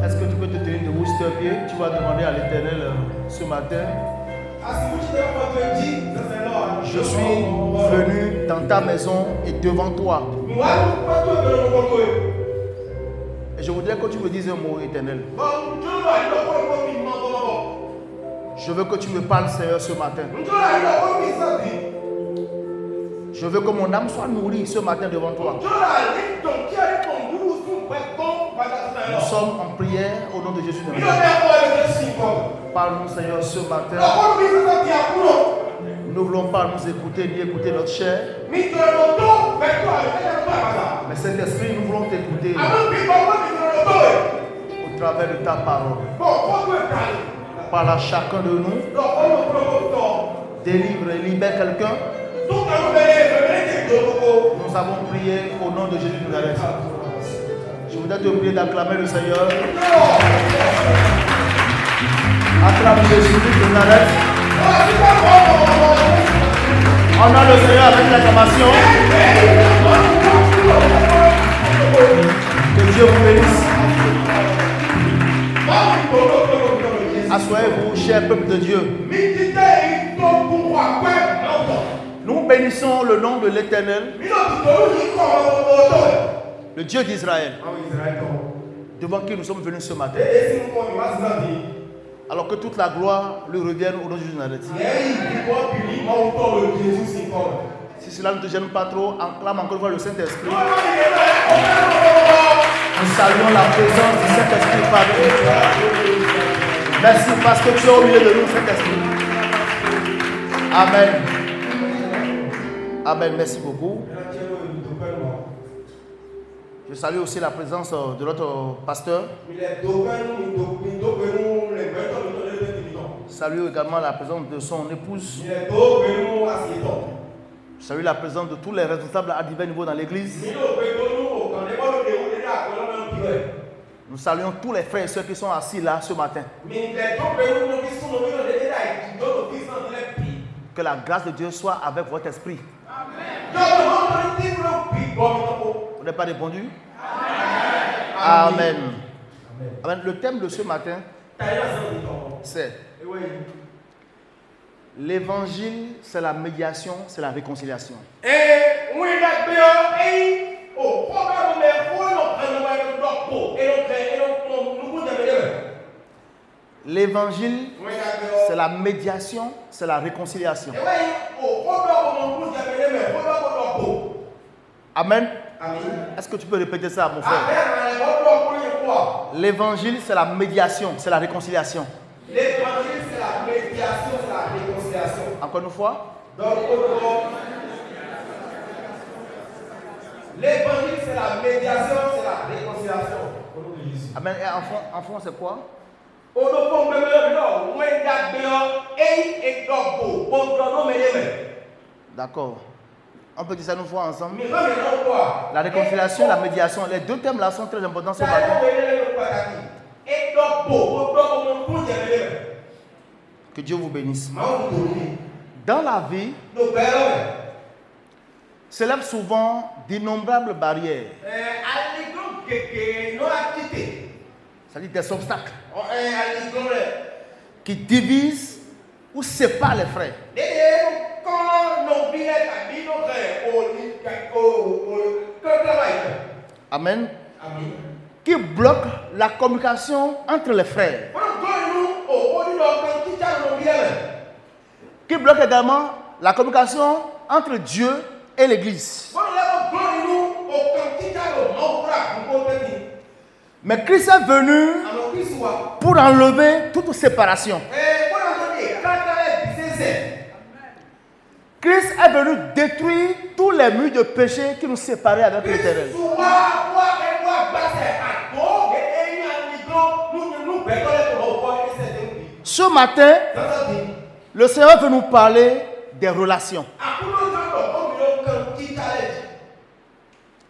Est-ce que tu peux te tenir debout, s'il te plaît? Tu vas demander à l'Éternel ce matin. Je suis venu dans ta maison et devant toi. Et je voudrais que tu me dises un mot, Éternel. Je veux que tu me parles, Seigneur, ce matin. Je veux que mon âme soit nourrie ce matin devant toi. Nous sommes en prière au nom de Jésus de Nazareth. Parle-nous, Seigneur, ce matin. Nous ne voulons pas nous écouter ni écouter notre chair. Mais Saint-Esprit, nous voulons t'écouter au travers de ta parole. Parle à chacun de nous. Délivre et libère quelqu'un. Nous avons prié au nom de Jésus de Nazareth. Je voudrais te prier d'acclamer le Seigneur. Acclame Jésus de Nazareth. Honore le Seigneur avec l'acclamation. Que Dieu vous bénisse. Assoyez-vous, cher peuple de Dieu. Nous bénissons le nom de l'Éternel, le Dieu d'Israël, devant qui nous sommes venus ce matin. Alors que toute la gloire lui revienne au nom de Jésus de Nazareth. Si cela ne te gêne pas trop, acclame encore une fois le Saint-Esprit. Nous saluons la présence du Saint-Esprit parmi nous. Merci parce que tu es au milieu de nous, Saint-Esprit. Amen. Amen. Merci beaucoup. Je salue aussi la présence de notre pasteur. Je salue également la présence de son épouse. Je salue la présence de tous les responsables à divers niveaux dans l'église. Nous saluons tous les frères et sœurs qui sont assis là ce matin. Que la grâce de Dieu soit avec votre esprit. Vous n'avez pas répondu? Amen. Amen. Le thème de ce matin, c'est l'évangile, c'est la médiation, c'est la réconciliation. L'évangile, c'est la médiation, c'est la réconciliation. Amen. Est-ce que tu peux répéter ça, mon frère? L'évangile, c'est la médiation, c'est la réconciliation. L'évangile, c'est la médiation, c'est la réconciliation. Encore une fois. L'évangile, c'est la médiation, c'est la réconciliation. Amen. Et en fond, c'est quoi? D'accord. On peut dire ça une fois ensemble. La réconciliation, la médiation, les deux thèmes là sont très importants ce matin. Que Dieu vous bénisse. Dans la vie, s'élèvent souvent d'innombrables barrières. C'est-à-dire des obstacles qui divisent ou séparent les frères. Amen. Qui bloquent la communication entre les frères. Qui bloquent également la communication entre Dieu et l'Église. Mais Christ est venu pour enlever toute séparation. Christ est venu détruire tous les murs de péché qui nous séparaient avec l'Éternel. Ce matin, le Seigneur veut nous parler des relations.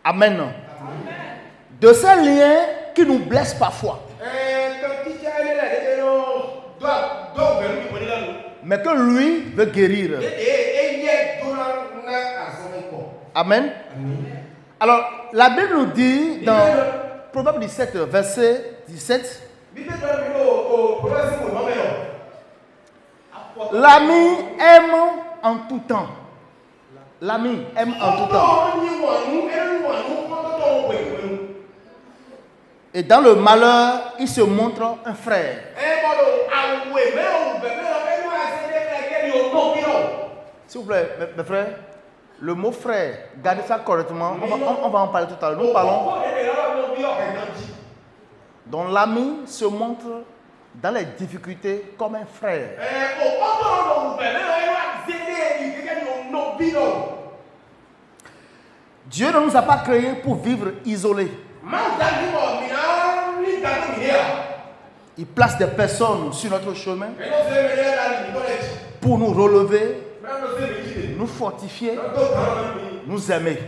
Amen. De ces liens qui nous blesse parfois. Mais que lui veut guérir. Amen. Alors, la Bible nous dit dans Proverbe 17, verset 17, l'ami aime en tout temps. L'ami aime en tout temps. Et dans le malheur, il se montre un frère. S'il vous plaît, mes frères, le mot frère, gardez ça correctement. On va en parler tout à l'heure. Nous parlons. Donc l'ami se montre dans les difficultés comme un frère. Dieu ne nous a pas créés pour vivre isolés. Il place des personnes sur notre chemin pour nous relever, nous fortifier, nous aimer.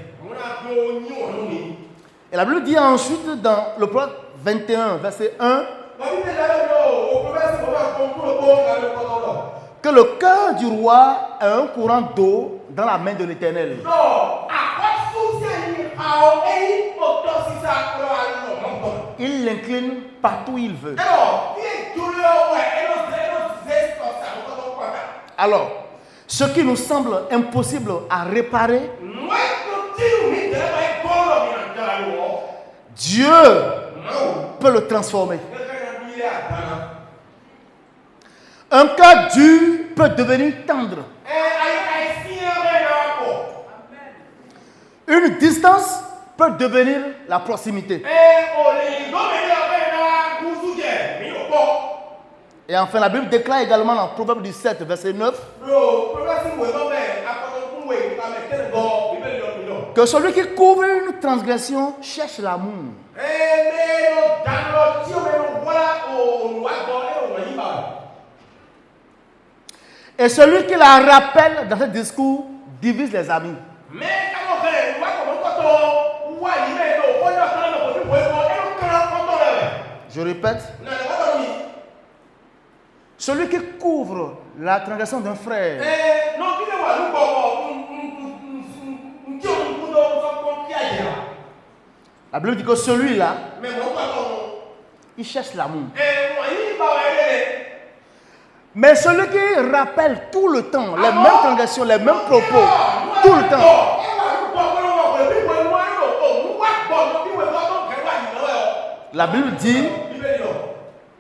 Et la Bible dit ensuite dans le Proverbe 21, verset 1, que le cœur du roi a un courant d'eau dans la main de l'Éternel. Il l'incline partout où il veut. Alors, ce qui nous semble impossible à réparer, Dieu peut le transformer. Un cœur dur peut devenir tendre. Une distance peut devenir la proximité. Et enfin, la Bible déclare également dans Proverbe 17, verset 9, que celui qui couvre une transgression cherche l'amour. Et celui qui la rappelle dans ce discours divise les amis. Je répète, celui qui couvre la transgression d'un frère la Bible dit que celui-là, il cherche l'amour. Mais celui qui rappelle tout le temps les mêmes transgressions, les mêmes propos, tout le temps, la Bible dit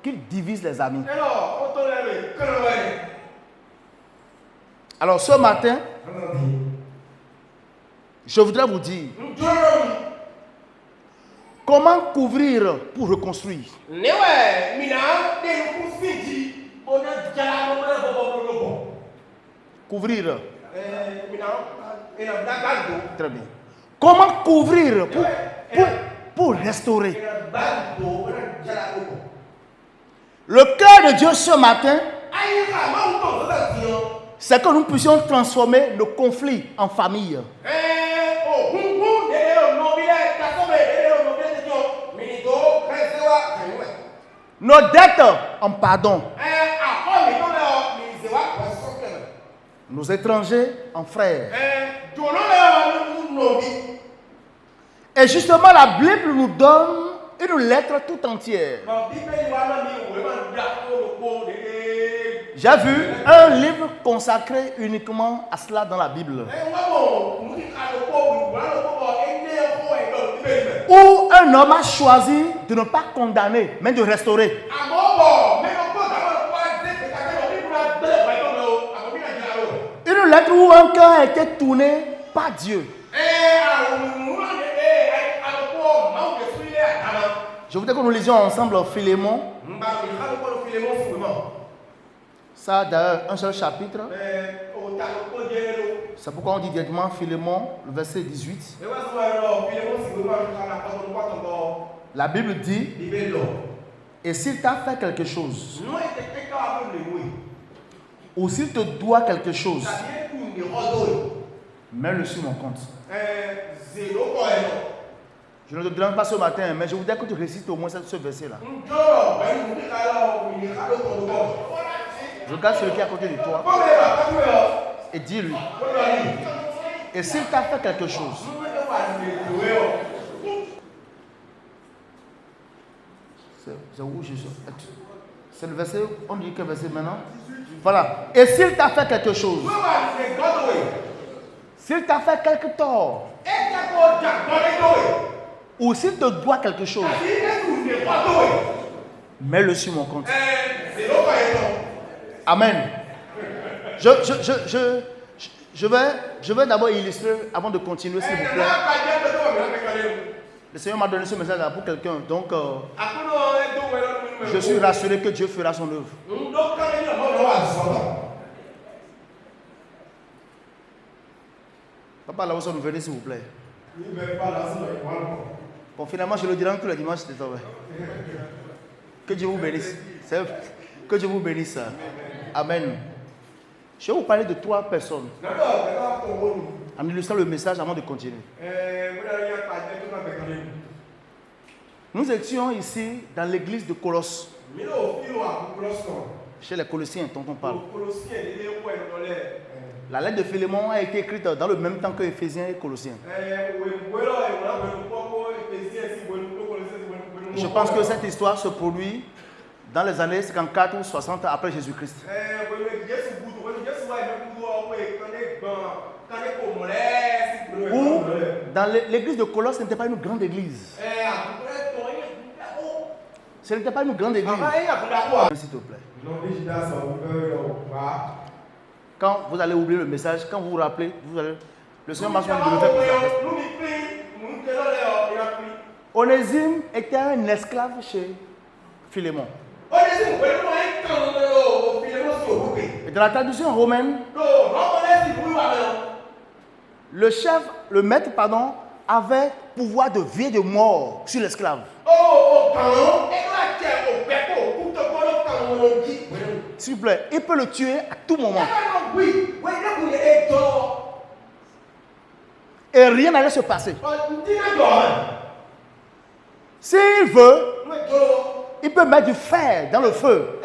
qu'il divise les amis. Alors ce matin, je voudrais vous dire comment couvrir pour reconstruire. Couvrir. Très bien. Comment couvrir pour restaurer. Le cœur de Dieu ce matin, c'est que nous puissions transformer nos conflits en famille. Nos dettes en pardon. Nos étrangers en frères. Et justement, la Bible nous donne une lettre tout entière. J'ai vu un livre consacré uniquement à cela dans la Bible. Où un homme a choisi de ne pas condamner, mais de restaurer. Une lettre où un cœur a été tourné par Dieu. Je voudrais que nous lisions ensemble Philémon. Ça a d'ailleurs un seul chapitre. C'est pourquoi on dit directement Philémon, le verset 18. La Bible dit, et s'il t'a fait quelque chose, ou s'il te doit quelque chose, mets-le sur mon compte. Je ne te demande pas ce matin, mais je voudrais que tu récites au moins ce verset-là. Regarde celui qui est à côté de toi et dis-lui. Et s'il t'a fait quelque chose, c'est où je suis? C'est le verset, on dit quel verset maintenant? Voilà. Et s'il t'a fait quelque chose, s'il t'a fait quelque tort, ou s'il te doit quelque chose, mets-le sur mon compte. Amen. Je vais d'abord illustrer avant de continuer, s'il vous plaît. Le Seigneur m'a donné ce message là pour quelqu'un. Donc, je suis rassuré que Dieu fera son œuvre. Papa, là où nous venez, s'il vous plaît. Bon, finalement, je le dirai tous les dimanches. Que Dieu vous bénisse. Que Dieu vous bénisse. Amen. Je vais vous parler de 3 personnes. En illustrant le message avant de continuer. Nous étions ici dans l'église de Colosse. Chez les Colossiens dont on parle. La lettre de Philémon a été écrite dans le même temps que Éphésiens et Colossiens. Je pense que cette histoire se produit dans les années 54 ou 60 après Jésus-Christ. Ou dans l'église de Colosse, ce n'était pas une grande église. Ce n'était pas une grande église. S'il te plaît. Quand vous allez oublier le message, quand vous vous rappelez, le Seigneur m'a dit de le faire. Onésime était un esclave chez Philémon. Et dans la traduction romaine, le maître, avait pouvoir de vie et de mort sur l'esclave. S'il vous plaît, il peut le tuer à tout moment. Et rien n'allait se passer. S'il veut, il peut mettre du fer dans le feu.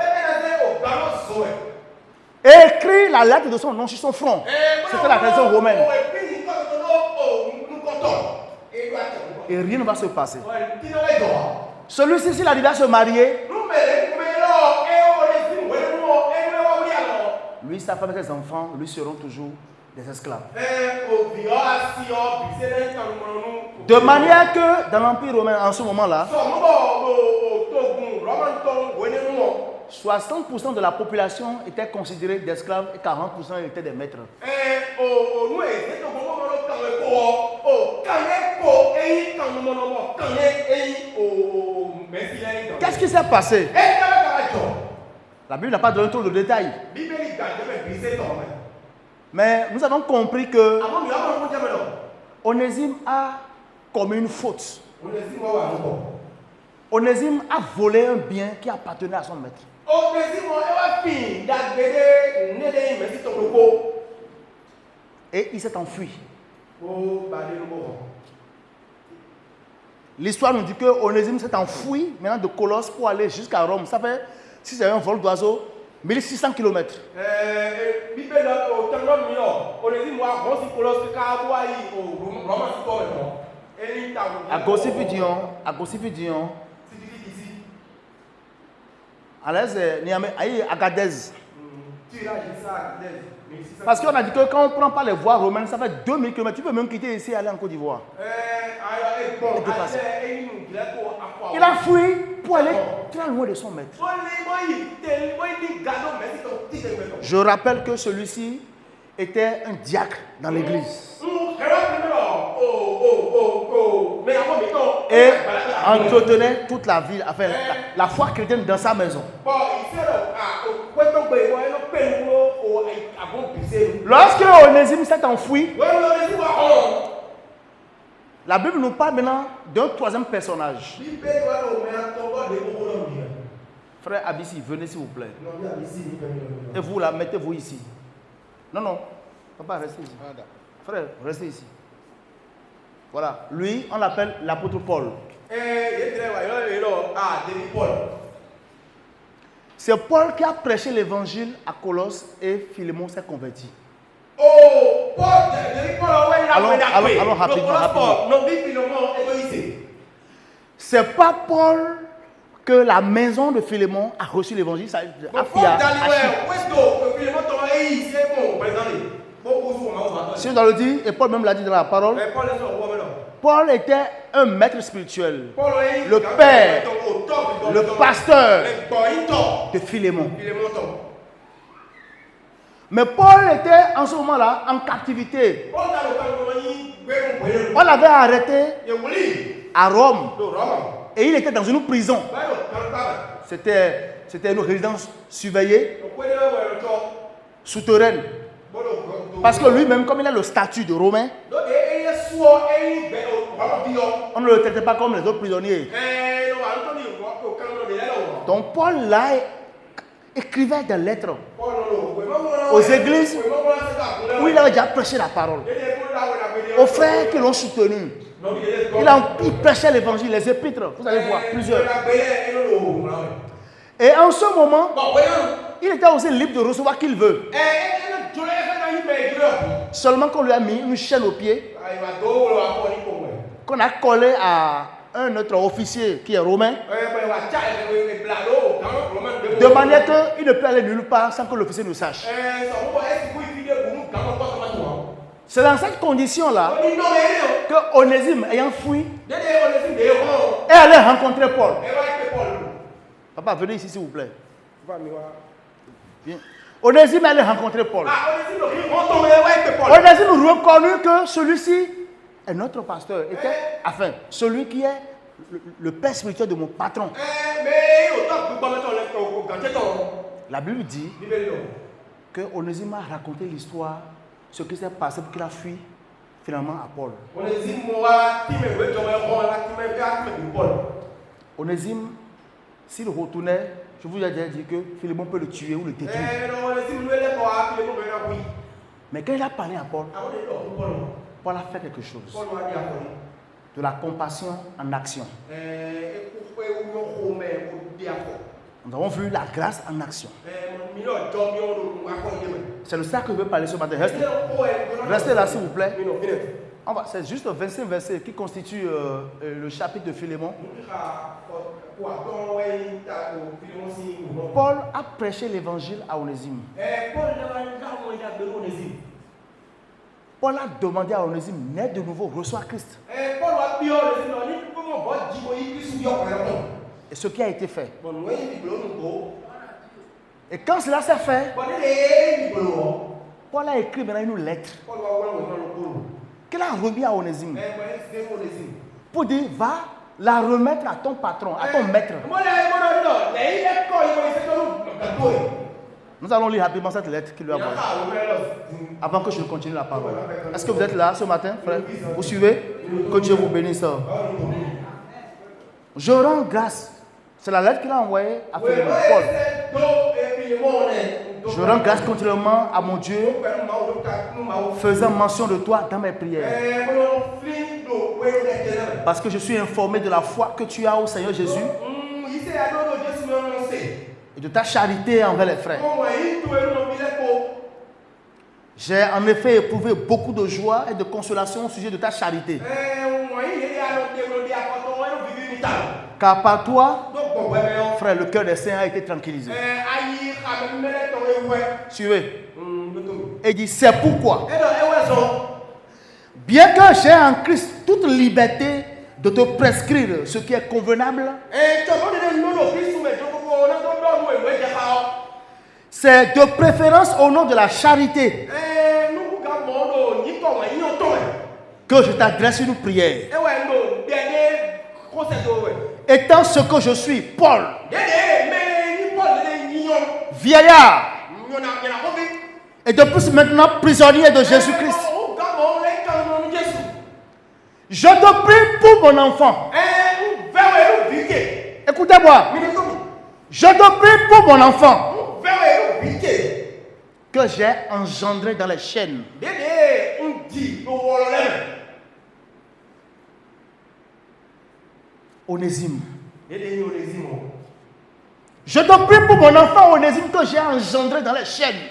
Et écrire la lettre de son nom sur son front. C'était la tradition romaine. Et rien ne va se passer. Celui-ci, s'il arrive à se marier, lui, sa femme et ses enfants, lui seront toujours des esclaves. De manière que dans l'Empire romain, en ce moment-là, 60% de la population était considérée d'esclaves et 40% étaient des maîtres. Qu'est-ce qui s'est passé? La Bible n'a pas donné trop de détails. Mais nous avons compris que Onésime a commis une faute. Onésime a volé un bien qui appartenait à son maître. Et il s'est enfui. L'histoire nous dit que Onésime s'est enfoui maintenant de Colosse pour aller jusqu'à Rome. Ça fait, si c'est un vol d'oiseau, 1600 km. À Gossifidion, à l'aise, à Agadez. Parce qu'on a dit que quand on ne prend pas les voies romaines, ça fait 2000 km. Tu peux même quitter ici et aller en Côte d'Ivoire. Il a fui pour aller très loin de son maître. Je rappelle que celui-ci était un diacre dans l'église. Et entretenait toute la ville, enfin la foi chrétienne dans sa maison. Lorsque Onésime s'est enfoui, la Bible nous parle maintenant d'un troisième personnage. Frère Abissi, venez s'il vous plaît. Et vous là, mettez-vous ici. Non, papa, restez ici. Frère, restez ici. Voilà, lui, on l'appelle l'apôtre Paul. C'est Paul qui a prêché l'évangile à Colosse et Philémon s'est converti. Allons rapidement. C'est pas Paul que la maison de Philémon a reçu l'évangile. Si on doit le dire, et Paul même l'a dit dans la parole, Paul était un maître spirituel, le père, le pasteur de Philémon. Mais Paul était en ce moment-là en captivité. On l'avait arrêté à Rome et il était dans une prison. C'était une résidence surveillée, souterraine. Parce que lui-même, comme il a le statut de Romain, on ne le traitait pas comme les autres prisonniers. Donc Paul là écrivait des lettres aux églises où il avait déjà prêché la parole, aux frères qui l'ont soutenu. Il prêchait l'évangile, les épîtres, vous allez voir, plusieurs. Et en ce moment, il était aussi libre de recevoir qui il veut. Seulement qu'on lui a mis une chaîne au pied, qu'on a collé à un autre officier qui est romain, de manière qu'il ne peut aller nulle part sans que l'officier ne sache. C'est dans cette condition-là que Onésime, ayant fui, est allé rencontrer Paul. Papa, venez ici s'il vous plaît. Viens. Onésime est allé rencontrer Paul. Onésime reconnut que celui-ci est notre pasteur. Enfin, celui qui est le père spirituel de mon patron. La Bible dit que Onésime a raconté l'histoire, ce qui s'est passé pour qu'il a fui finalement à Paul. Onésime, s'il retournait, je vous ai déjà dit que Philémon peut le tuer ou le détruire. Mais quand il a parlé à Paul, Paul a fait quelque chose. De la compassion en action. Nous avons vu la grâce en action. C'est de ça que je veux parler ce matin. Restez là s'il vous plaît. C'est juste 25 versets qui constituent le chapitre de Philémon. Paul a prêché l'évangile à Onésime. Paul a demandé à Onésime, naît de nouveau, reçois Christ. Et ce qui a été fait. Et quand cela s'est fait, Paul a écrit maintenant une lettre qu'il a remis à Onésime pour dire, va la remettre à ton patron, à ton maître. Nous allons lire rapidement cette lettre qu'il lui a envoyée avant que je continue la parole. Est-ce que vous êtes là ce matin, frère? Vous suivez? Que Dieu vous bénisse. Je rends grâce. C'est la lettre qu'il a envoyée à Philémon, Paul. Je rends grâce continuellement à mon Dieu, faisant mention de toi dans mes prières. Parce que je suis informé de la foi que tu as au Seigneur Jésus et de ta charité envers les frères. J'ai en effet éprouvé beaucoup de joie et de consolation au sujet de ta charité. Car par toi, frère, le cœur des saints a été tranquillisé. Suivez. Et il dit, c'est pourquoi, bien que j'ai en Christ toute liberté de te prescrire ce qui est convenable, c'est de préférence au nom de la charité que je t'adresse une prière. Étant ce que je suis, Paul, vieillard, et de plus maintenant prisonnier de Jésus-Christ, je te prie pour mon enfant. Écoutez-moi. Je te prie pour mon enfant que j'ai engendré dans les chaînes. Onésime. Je te prie pour mon enfant Onésime que j'ai engendré dans les chaînes.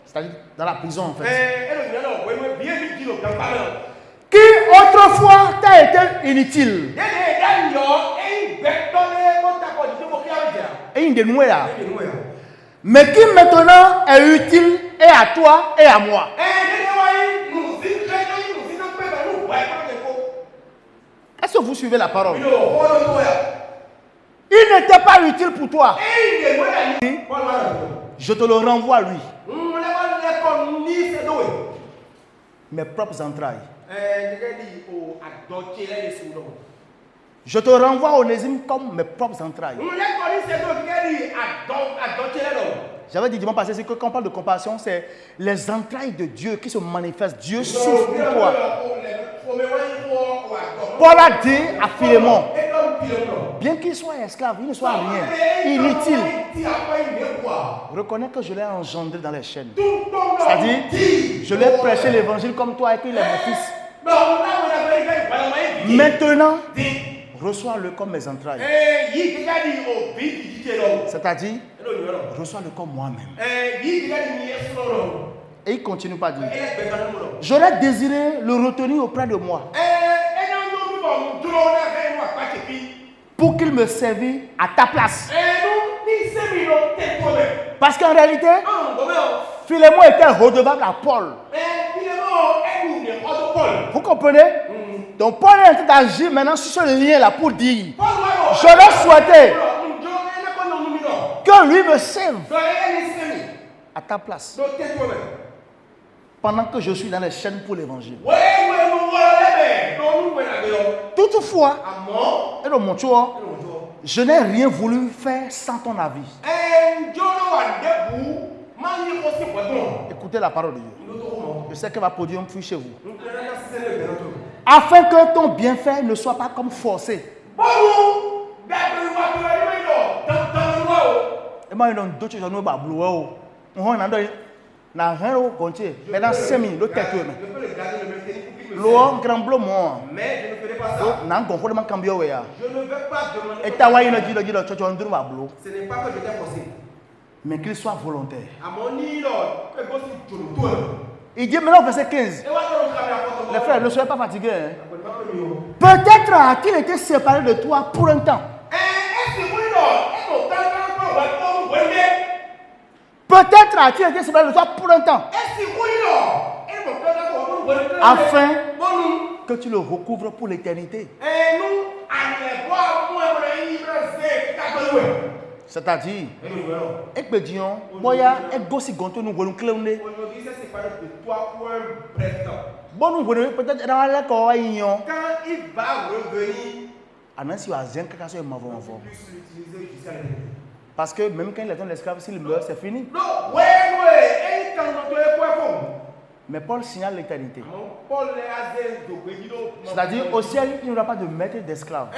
C'est-à-dire dans la prison en fait. Qui autrefois t'a été inutile. Et il dénoué là. Mais qui maintenant est utile et à toi et à moi. Est-ce que vous suivez la parole? Il n'était pas utile pour toi. Je te le renvoie à lui. Mes propres entrailles. Je te renvoie à Onésime comme mes propres entrailles. J'avais dit dimanche passé que quand on parle de compassion, c'est les entrailles de Dieu qui se manifestent. Dieu souffre pour toi. Paul a dit à Philémon, bien qu'il soit esclave, il ne soit rien, inutile. Reconnais que je l'ai engendré dans les chaînes. C'est-à-dire, je l'ai prêché l'évangile comme toi et qu'il est mon fils. Maintenant, reçois-le comme mes entrailles. C'est-à-dire, reçois-le comme moi-même. Et il continue par dire, j'aurais désiré le retenir auprès de moi pour qu'il me servît à ta place. Parce qu'en réalité, Philémon était redevable à Paul. Vous comprenez? Donc Paul est en train d'agir maintenant sur ce lien-là pour dire, j'aurais souhaité que lui me serve à ta place pendant que je suis dans les chaînes pour l'évangile. Toutefois, je n'ai rien voulu faire sans ton avis. Écoutez la parole de Dieu. Je sais qu'elle va produire un fruit chez vous. Afin que ton bienfait ne soit pas comme forcé. Et moi, il y a d'autres choses qui sont na rien au compter. Maintenant, 5 minutes, l'autre tête. L'eau, grand bleu, moi. Mais je ne ferai pas ça. Je ne veux pas demander. Et ta Ce n'est pas que je t'ai forcé. mais qu'il soit volontaire. À mon île, Il dit maintenant au verset 15. Les frères, ne soyez pas fatigués. Peut-être a-t-il été séparé de toi pour un temps. Peut-être a-t-il été séparé de toi pour un temps. Afin que tu le recouvres pour l'éternité. C'est-à-dire, aujourd'hui, c'est séparé de toi pour un bref temps. Quand il va revenir, plus l'utiliser jusqu'à l'éternité. parce que même quand il est dans l'esclave, s'il meurt, c'est fini. Mais Paul signale l'éternité. C'est-à-dire, au ciel, il n'y aura pas de maître d'esclave.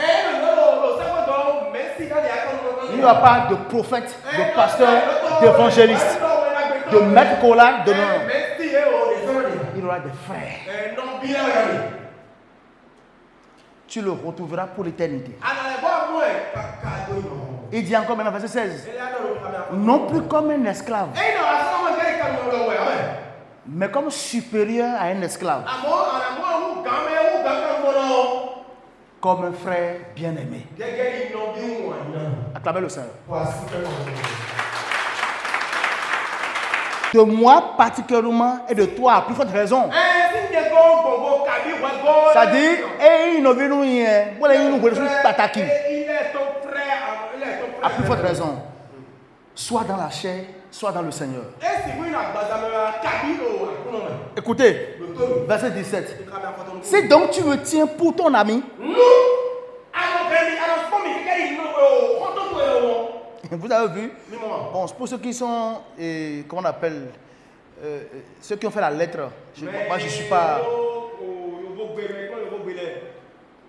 Il n'y aura pas de prophète, de pasteur, d'évangéliste, de maître collard, de non. Il y aura des frères. Tu le retrouveras pour l'éternité. Il dit encore maintenant, verset 16. Non plus comme un esclave, mais comme supérieur à un esclave. Comme un frère bien-aimé. Acclamez le Seigneur. De moi particulièrement et de toi à plus forte raison. C'est-à-dire, à plus forte raison. Soit dans la chair, soit dans le Seigneur. Écoutez, verset 17. Si donc tu me tiens pour ton ami, vous avez vu? Bon, pour ceux qui sont, comment on appelle, ceux qui ont fait la lettre. Moi, je ne suis pas.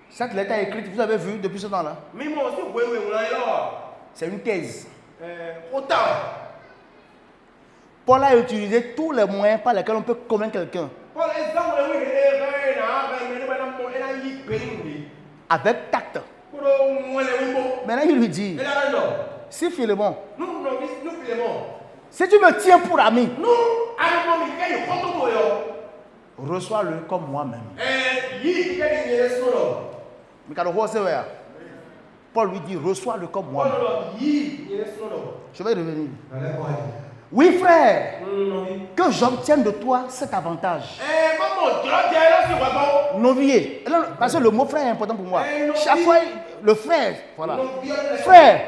Cette lettre est écrite, vous avez vu depuis ce temps-là? C'est une thèse. Paul a utilisé tous les moyens par lesquels on peut convaincre quelqu'un. avec tact. Maintenant, il lui dit, si Philémon, si tu me tiens pour ami, reçois-le comme moi-même. Paul lui dit, reçois-le comme moi-même. Je vais revenir. Oui, frère, que j'obtienne de toi cet avantage. Novier. Parce que le mot frère est important pour moi. Chaque fois, le frère, voilà. Frère,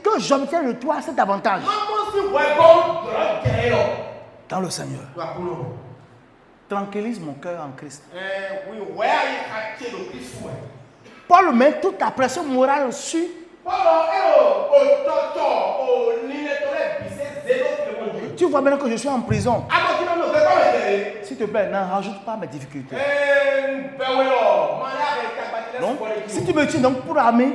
que j'obtienne de toi cet avantage. Dans le Seigneur. Tranquillise mon cœur en Christ. Paul met toute la pression morale sur. Tu vois maintenant que je suis en prison. S'il te plaît, n'en rajoute pas mes difficultés. Donc, si tu me tiens donc pour ami,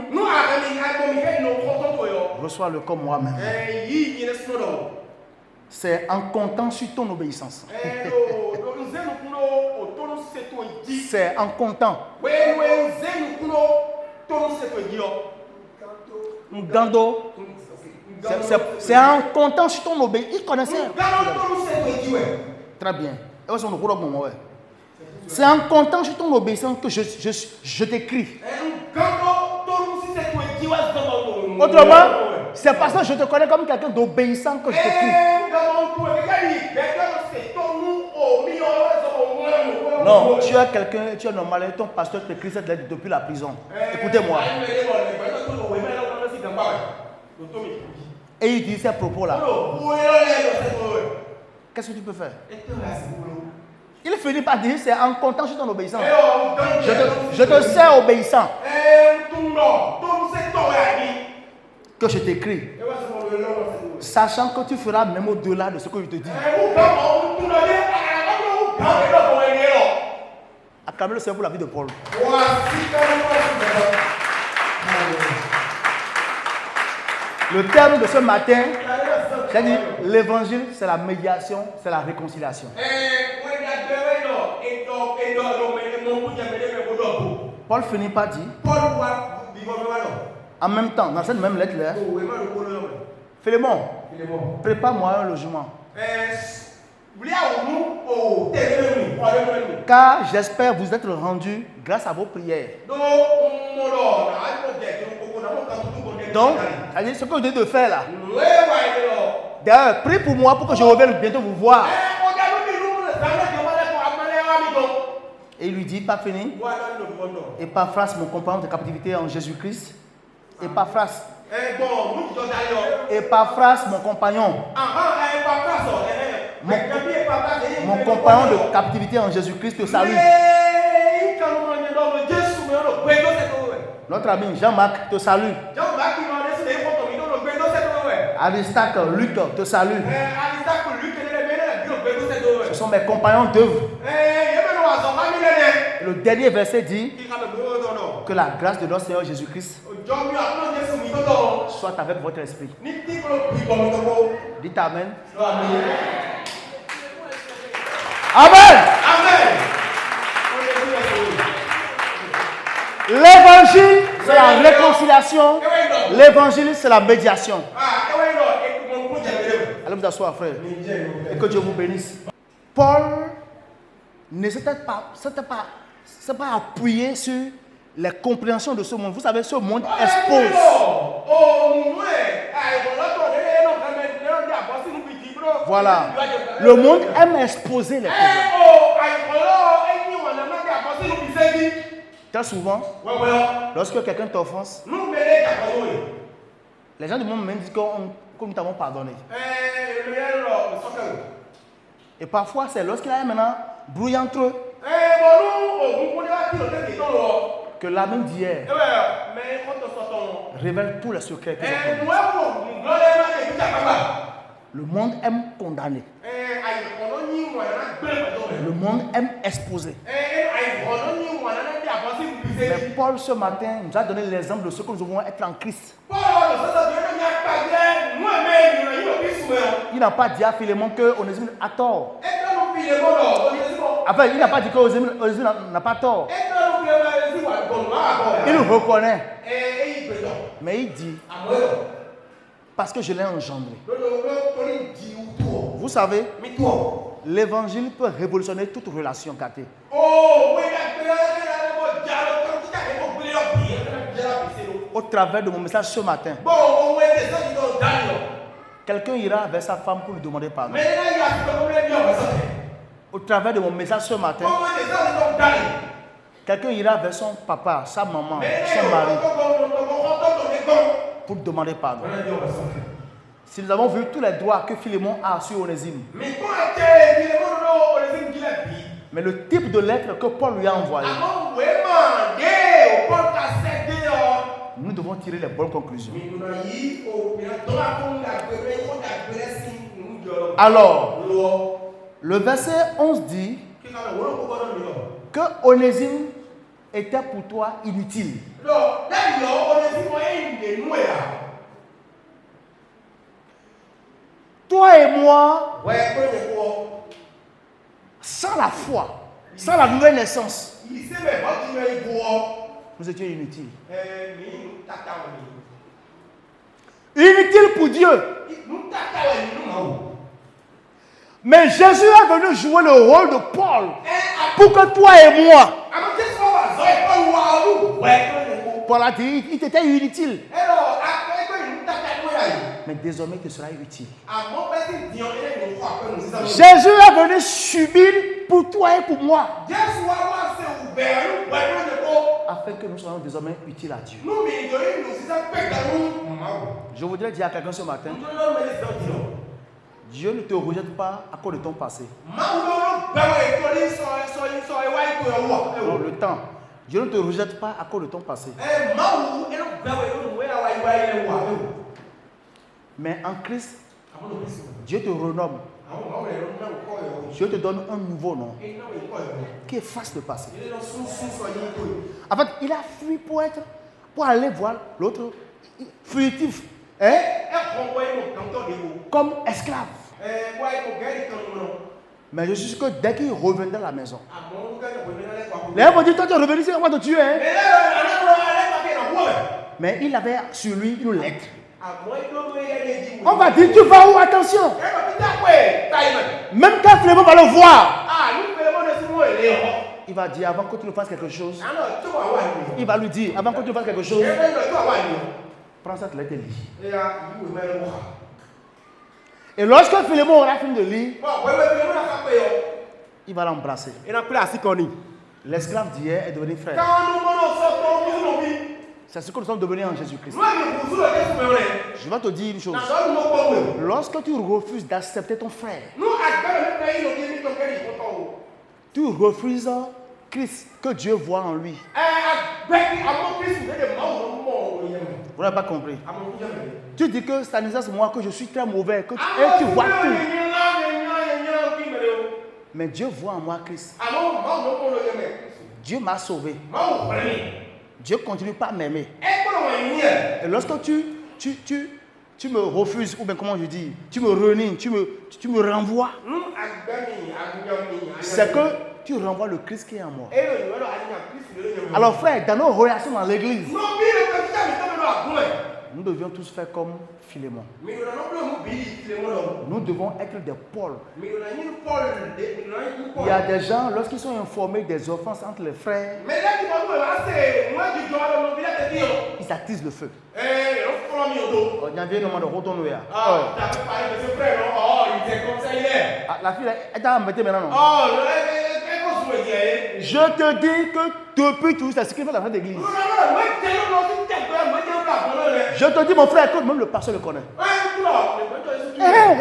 reçois-le comme moi-même. C'est en comptant sur ton obéissance. C'est en comptant. C'est en comptant sur ton obéissance. Il connaissait. Très bien. C'est en comptant sur ton obéissance que je t'écris. Autrement, c'est parce que je te connais comme quelqu'un d'obéissant que je t'écris. Non, tu as quelqu'un, tu es normal, ton pasteur t'écrit cette lettre depuis la prison. Écoutez-moi. Et il dit ces propos-là. Qu'est-ce que tu peux faire? Il finit par dire, c'est en comptant sur ton obéissance. Je te sais obéissant. Que je t'écris. Sachant que tu feras même au-delà de ce que je te dis. Acclamez le Seigneur pour la vie de Paul. Le terme de ce matin, j'ai dit, l'évangile, c'est la médiation, c'est la réconciliation. Paul finit par dire, en même temps, dans cette même lettre-là, Philémon, prépare-moi un logement. Car j'espère vous être rendu grâce à vos prières. Donc, ce que je dis de faire là. D'ailleurs, prie pour moi pour que je revienne bientôt vous voir. Et il lui dit, pas fini. Epaphras, mon compagnon de captivité en Jésus-Christ. Epaphras. Epaphras, mon compagnon. Mon compagnon de captivité en Jésus-Christ te salue. Notre ami Jean-Marc te salue. Aristarque, Luc te salue. Ce sont mes compagnons d'œuvre. Le dernier verset dit que la grâce de notre Seigneur Jésus-Christ soit avec votre esprit. Dites Amen. Amen. L'évangile, c'est la réconciliation. L'évangile, c'est la médiation. Allez vous asseoir, frère. Et que Dieu vous bénisse. Paul ne s'était pas appuyé sur les compréhensions de ce monde. Vous savez, ce monde expose. Voilà. Le monde aime exposer les problèmes. Très souvent, lorsque quelqu'un t'offense, les gens du monde même disent que nous t'avons pardonné. Et parfois, c'est lorsqu'il y a maintenant brouille entre eux que la main d'hier révèle tous les secrets qu'ils ont commis. Le monde aime condamner. Le monde aime exposer. Mais Paul ce matin nous a donné l'exemple de ce que nous devons être en Christ. Il n'a pas dit à Philémon que Onésime a tort. Enfin, il n'a pas dit que Onésime n'a pas tort. Il reconnaît. Mais il dit, parce que je l'ai engendré. Vous savez, l'évangile peut révolutionner toute relation gâtée. Au travers de mon message ce matin, quelqu'un ira vers sa femme pour lui demander pardon. Au travers de mon message ce matin, quelqu'un ira vers son papa, sa maman, son mari pour demander pardon. Si nous avons vu tous les droits que Philémon a sur Onésime, mais le type de lettre que Paul lui a envoyé, nous devons tirer les bonnes conclusions. Alors, le verset 11 dit que Onésime était pour toi inutile. Toi et moi, sans la foi, sans la nouvelle naissance, nous étions inutiles. Inutiles pour Dieu. Mais Jésus est venu jouer le rôle de Paul pour que toi et moi, Paul a dit, il t'était inutile. Mais désormais, il te sera utile. Jésus est venu subir pour toi et pour moi, afin que nous soyons désormais utiles à Dieu. Je voudrais dire à quelqu'un ce matin, Dieu ne te rejette pas à cause de ton passé. Non, le temps. Dieu ne te rejette pas à cause de ton passé. Mais en Christ, Dieu te renomme. Dieu te donne un nouveau nom qui efface le passé. En fait, il a fui pour aller voir l'autre fugitif. Hein? Comme esclave. Mais je suis sûr que dès qu'il reviendra à la maison, les gens vont dire, toi tu es revenu ici, on va te tuer. Hein? Mais il avait sur lui une lettre. On va dire, tu vas où? Attention. Même quand Philémon va le voir, il va dire, avant que tu ne fasses quelque chose, il va lui dire, avant que tu ne fasses quelque chose, prends cette lettre et lis. Et lorsque Philémon aura fini de lire, il va l'embrasser. L'esclave d'hier est devenu frère. C'est ce que nous sommes devenus en Jésus-Christ. Je vais te dire une chose. Lorsque tu refuses d'accepter ton frère, tu refuses Christ que Dieu voit en lui. Vous n'avez pas compris. Tu dis que Stanislas, moi, que je suis très mauvais, que et tu vois tout. Mais Dieu voit en moi Christ. Dieu m'a sauvé. Dieu continue pas à m'aimer. Et lorsque tu me refuses, ou bien comment je dis, tu me renies, tu me renvoies, c'est que tu renvoies le Christ qui est en moi. Alors frère, dans nos relations dans l'église, nous devions tous faire comme Philémon. Nous devons être des Paul. Il y a des gens, lorsqu'ils sont informés des offenses entre les frères, ils attisent le feu. La fille, elle t'a embêté maintenant, non? Je te dis que depuis tout, c'est ce qu'il fait dans cette église. Je te dis, mon frère, que même le pasteur le connaît.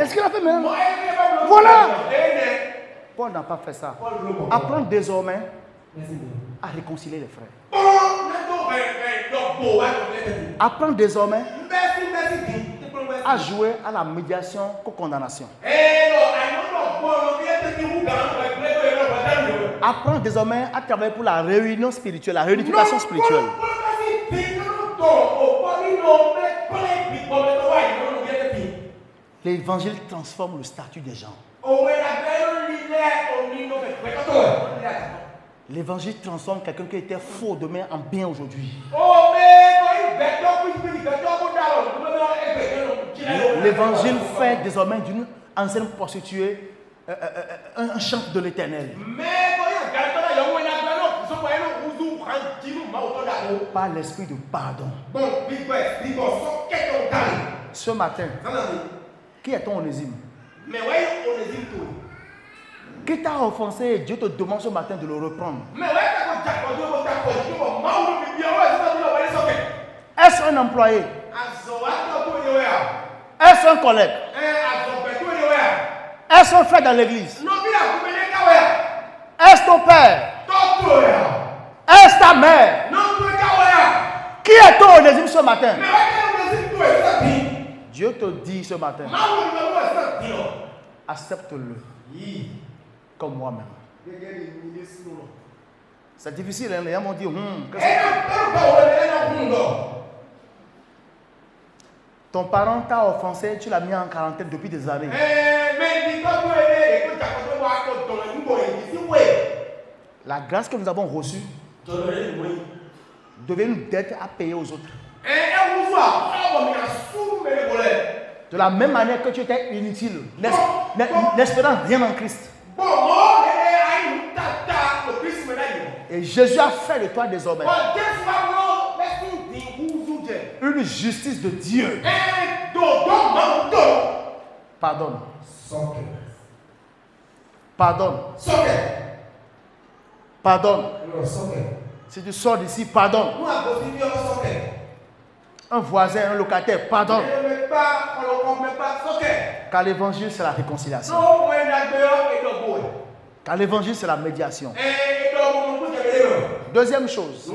Est-ce qu'il a fait maintenant? Voilà. Paul n'a pas fait ça. Apprends désormais à réconcilier les frères. Apprends désormais à jouer à la médiation qu'aux condamnations. Apprends désormais à travailler pour la réunion spirituelle, la réunification spirituelle. L'évangile transforme le statut des gens. L'évangile transforme quelqu'un qui était faux demain en bien aujourd'hui. L'évangile fait désormais d'une ancienne prostituée un chant de l'éternel. Par l'esprit de pardon. Ce matin, qui est ton Onésime? Qui t'a offensé et Dieu te demande ce matin de le reprendre? Est-ce un employé? Est-ce un collègue? Est-ce un frère dans l'église? Est-ce ton père? Est-ce ta mère? Qui est ton Onésime ce matin? Dieu te dit ce matin, accepte-le comme moi-même. C'est difficile, hein? Les gens m'ont dit, ton parent t'a offensé, tu l'as mis en quarantaine depuis des années. La grâce que nous avons reçue devait une dette à payer aux autres. De la même manière que tu étais inutile, n'espérant rien en Christ. Et Jésus a fait de toi désormais une justice de Dieu. Pardonne. Pardonne. Pardonne. Si tu sors d'ici, pardonne. Un voisin, un locataire, pardonne. Car l'évangile, c'est la réconciliation. Car l'évangile, c'est la médiation. Deuxième chose,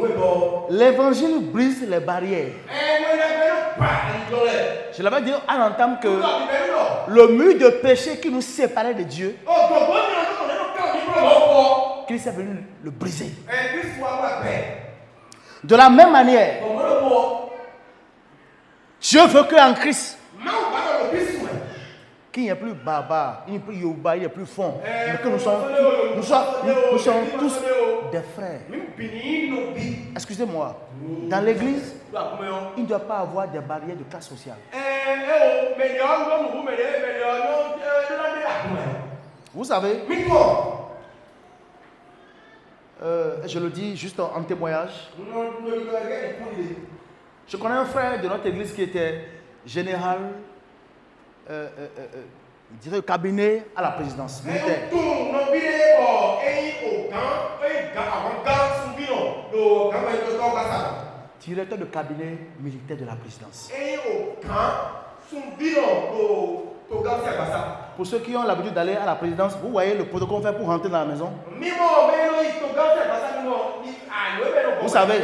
l'évangile brise les barrières. Je l'avais dit à l'entame que le mur de péché qui nous séparait de Dieu, Christ est venu le briser. De la même manière, Dieu veut qu'en Christ, qu'il n'y ait plus barbare, il n'y ait plus yoruba, il n'y ait plus fond, mais que nous sommes tous des frères. Excusez-moi, dans l'église, il ne doit pas avoir des barrières de classe sociale. Vous savez, je le dis juste en témoignage. Je connais un frère de notre église qui était général, il dirait cabinet à la présidence militaire. Directeur de cabinet militaire de la présidence. Pour ceux qui ont l'habitude d'aller à la présidence, vous voyez le protocole fait pour rentrer dans la maison. Vous savez,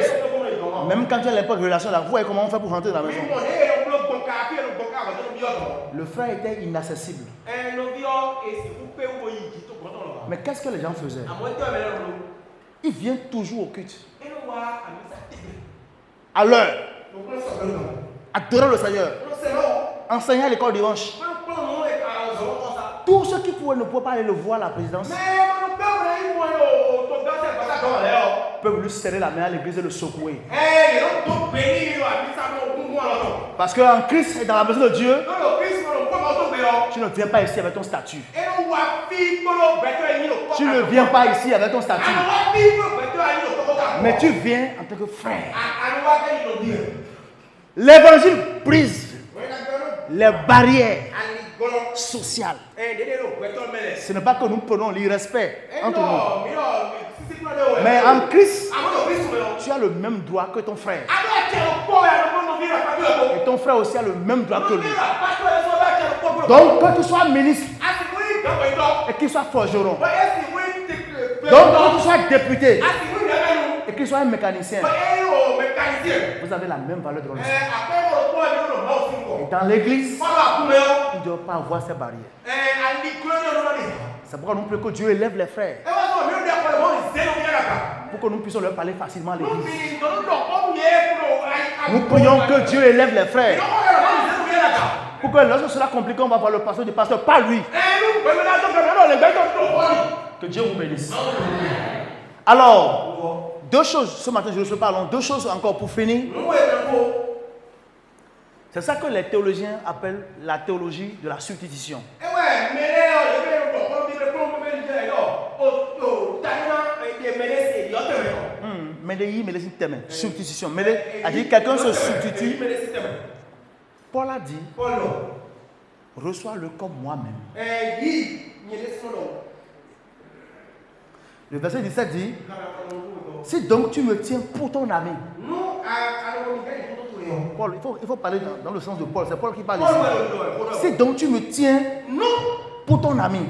même quand il y a l'époque de relation là, vous voyez comment on fait pour rentrer dans la maison. Le frère était inaccessible. Mais qu'est-ce que les gens faisaient? Ils viennent toujours au culte. À l'heure. Adorer le Seigneur. Enseigner à l'école dimanche. Tous ceux qui ne pouvaient pas aller le voir à la présidence peuvent lui serrer la main à l'église et le secouer. Parce qu'en Christ et dans la maison de Dieu, tu ne viens pas ici avec ton statut. Tu ne viens pas ici avec ton statut. Mais tu viens en tant que frère. L'évangile brise les barrières sociales. Ce n'est pas que nous prenons l'irrespect entre nous. Mais en Christ, tu as le même droit que ton frère. Et ton frère aussi a le même droit que lui. Donc, que tu sois ministre et qu'il soit forgeron. Donc, que tu sois député et qu'il soit un mécanicien. Vous avez la même valeur devant le Seigneur. Et dans l'église, il ne doit pas avoir ces barrières. C'est pourquoi nous prions que Dieu élève les frères. Pour que nous puissions leur parler facilement à l'église. Nous prions que Dieu élève les frères. Pour que lorsque cela compliqué, on va voir le pasteur du pasteur, pas lui. Que Dieu vous bénisse. Alors, deux choses, ce matin je ne pas long, deux choses encore pour finir. C'est ça que les théologiens appellent la théologie de la substitution. Substitution. A dit quelqu'un se substitue. Paul a dit, reçois-le comme moi-même. Le verset 17 dit, si donc tu me tiens pour ton ami. Paul, il faut parler dans le sens de Paul. C'est Paul qui parle ici. Si donc tu me tiens pour ton ami,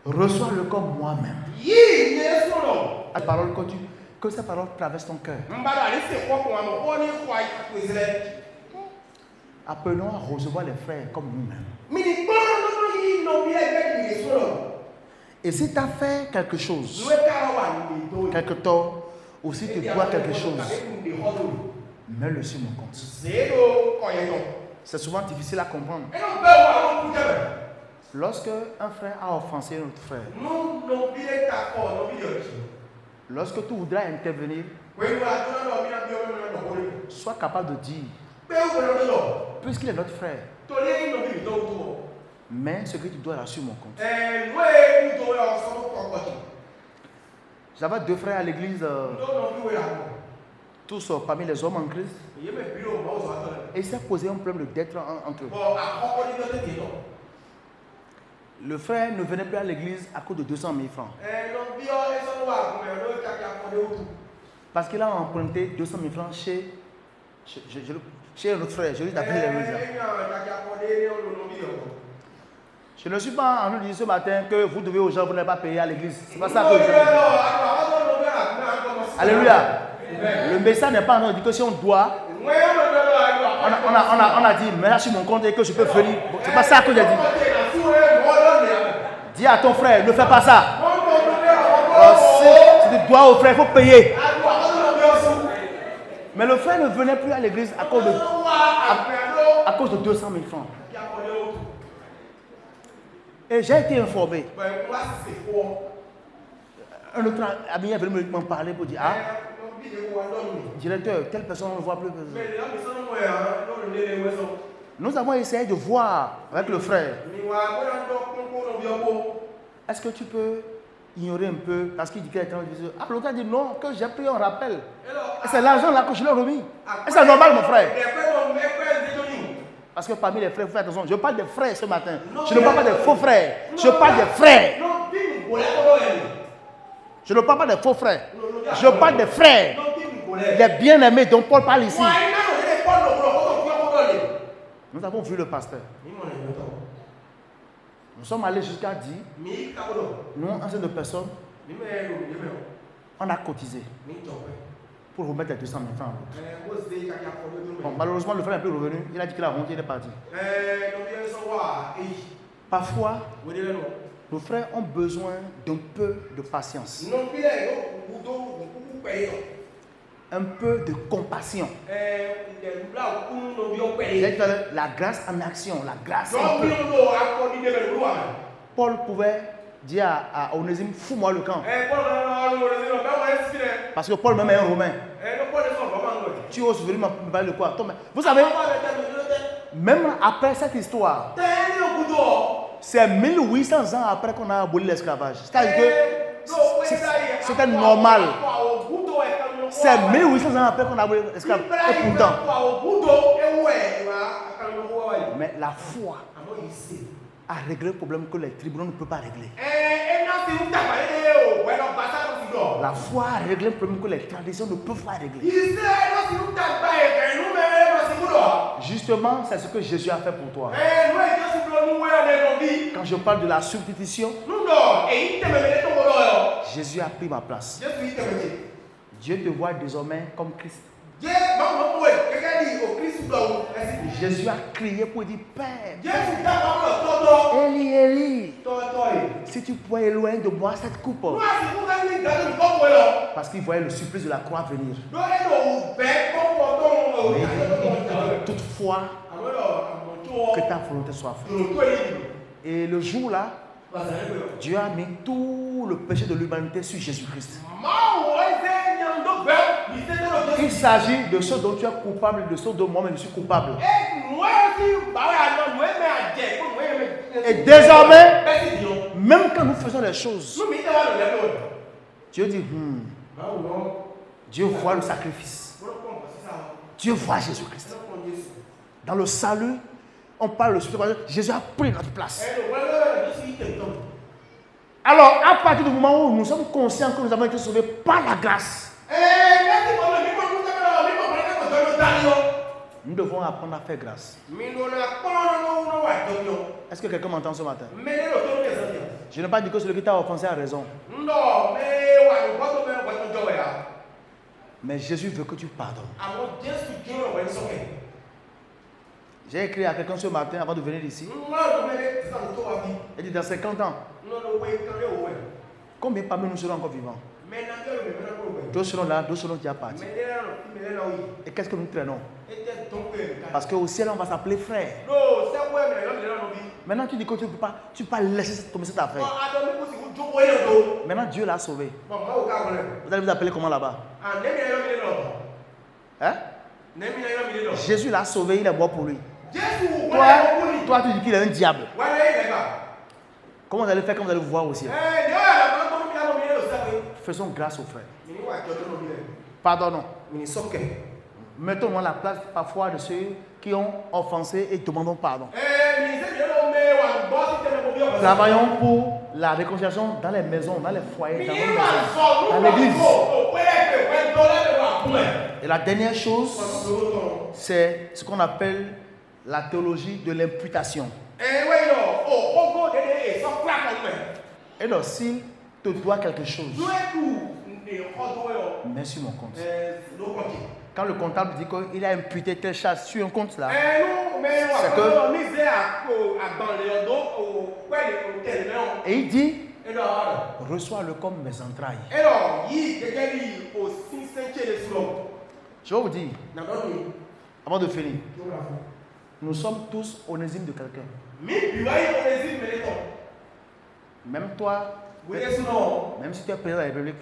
reçois-le comme moi-même. La parole que cette parole traverse ton cœur. Appelons à recevoir les frères comme nous-mêmes. Et si tu as fait quelque chose, quelque tort, ou si tu dois quelque chose, mets-le sur mon compte. C'est souvent difficile à comprendre. Lorsque un frère a offensé un autre frère, lorsque tu voudras intervenir, sois capable de dire, puisqu'il est notre frère, mets ce que tu dois là sur mon compte. J'avais deux frères à l'église, tous parmi les hommes en Christ, et il s'est posé un problème de dette entre eux. Le frère ne venait plus à l'église à cause de 200 000 francs. Parce qu'il a emprunté 200 000 francs chez notre frère. Je lui ai appelé les raisins. Je ne suis pas en train de dire ce matin que vous devez aux gens, vous n'avez pas payé à l'église. C'est pas ça que je dis. Alléluia. Le message n'est pas en train de dire que si on doit, on a dit, mais là sur mon compte et que je peux venir. C'est pas ça que j'ai dit. Dis à ton frère, ne fais pas ça. Si tu dois au frère, il faut payer. Mais le frère ne venait plus à l'église à cause de 200 000 francs. Et j'ai été informé. Un autre ami est venu m'en parler pour dire, directeur, telle personne ne voit plus. Nous avons essayé de voir avec le frère. Est-ce que tu peux ignorer un peu parce qu'il dit qu'il est en train de dire, l'autre a dit non, que j'ai pris un rappel. Et c'est l'argent là que je lui ai remis. Et c'est normal, mon frère. Parce que parmi les frères, il faut faire attention. Je parle des frères ce matin. Je ne parle pas des faux frères. Je parle des frères. Je ne parle pas des faux frères. Je parle des frères. Les bien-aimés dont Paul parle ici. Nous avons vu le pasteur. Nous sommes allés jusqu'à dire, nous, un certain de personnes, on a cotisé pour remettre les 200 000 francs. Bon, malheureusement, le frère n'est plus revenu. Il a dit qu'il a honte, il est parti. Parfois, nos frères ont besoin d'un peu de patience. Un peu de compassion. La grâce en action, la grâce en peu. Paul pouvait dire à Onésime, fous-moi le camp. Parce que Paul même est un Romain. Tu oses venir me parler de quoi? Vous savez, même après cette histoire, c'est 1800 ans après qu'on a aboli l'esclavage. C'est-à-dire que c'était normal. C'est 1800 ans après qu'on a aboli l'esclavage. Et pourtant, mais la foi a réglé le problème que les tribunaux ne peuvent pas régler. La foi a réglé le problème que les traditions ne peuvent pas régler. Justement, c'est ce que Jésus a fait pour toi. Quand je parle de la substitution, Jésus a pris ma place. Dieu te voit désormais comme Christ. Jésus a crié pour dire, Père, Élie, Élie, si tu pouvais éloigner de moi cette coupe. Parce qu'il voyait le supplice de la croix venir. Toutefois, que ta volonté soit faite. Et le jour là, Dieu a mis tous tout le péché de l'humanité sur Jésus-Christ. Il s'agit de ce dont tu es coupable et de ce dont moi-même je suis coupable. Et désormais, même quand nous faisons les choses, Dieu dit, Dieu voit le sacrifice. Dieu voit Jésus-Christ. Dans le salut, on parle de Jésus a pris notre place. Alors, à partir du moment où nous sommes conscients que nous avons été sauvés par la grâce, nous devons apprendre à faire grâce. Est-ce que quelqu'un m'entend ce matin? Je n'ai pas dit que celui qui t'a offensé a raison. Mais Jésus veut que tu pardonnes. J'ai écrit à quelqu'un ce matin avant de venir ici. Il dit dans 50 ans, combien parmi nous seront encore vivants? Deux seront là, deux seront déjà partis. Et qu'est-ce que nous traînons? Parce qu'au ciel, on va s'appeler frère. Maintenant, tu dis que tu ne peux pas laisser tomber cette affaire. Maintenant, Dieu l'a sauvé. Vous allez vous appeler comment là-bas? Hein? Jésus l'a sauvé, il est mort pour lui. Toi, tu dis qu'il est un diable. Comment vous allez faire quand vous allez vous voir au ciel? Faisons grâce aux frères. Pardonnons. Mettons-nous à la place parfois de ceux qui ont offensé et demandons pardon. Travaillons pour la réconciliation dans les maisons, dans les foyers, dans nos maisons, dans l'église. Et la dernière chose, c'est ce qu'on appelle la théologie de l'imputation. Et donc, s'il te doit quelque chose, mets sur mon compte. Quand le comptable dit qu'il a imputé telle charge sur un compte là, c'est que... Et il dit, reçois-le comme mes entrailles. Je vais vous dire, avant de finir, nous sommes tous onésimes de quelqu'un. Même toi, même si tu es président de la République,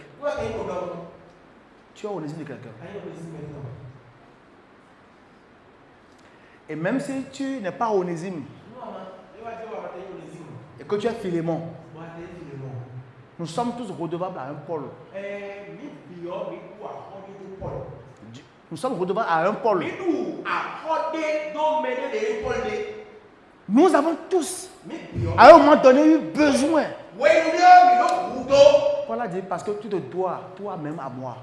tu es onésime de quelqu'un. Et même si tu n'es pas onésime et que tu es Philémon, nous sommes tous redevables à un Paul. Nous sommes redevables à un Paul. Nous avons tous, à un moment donné, eu besoin. Paul a dit parce que tu te dois toi-même à moi.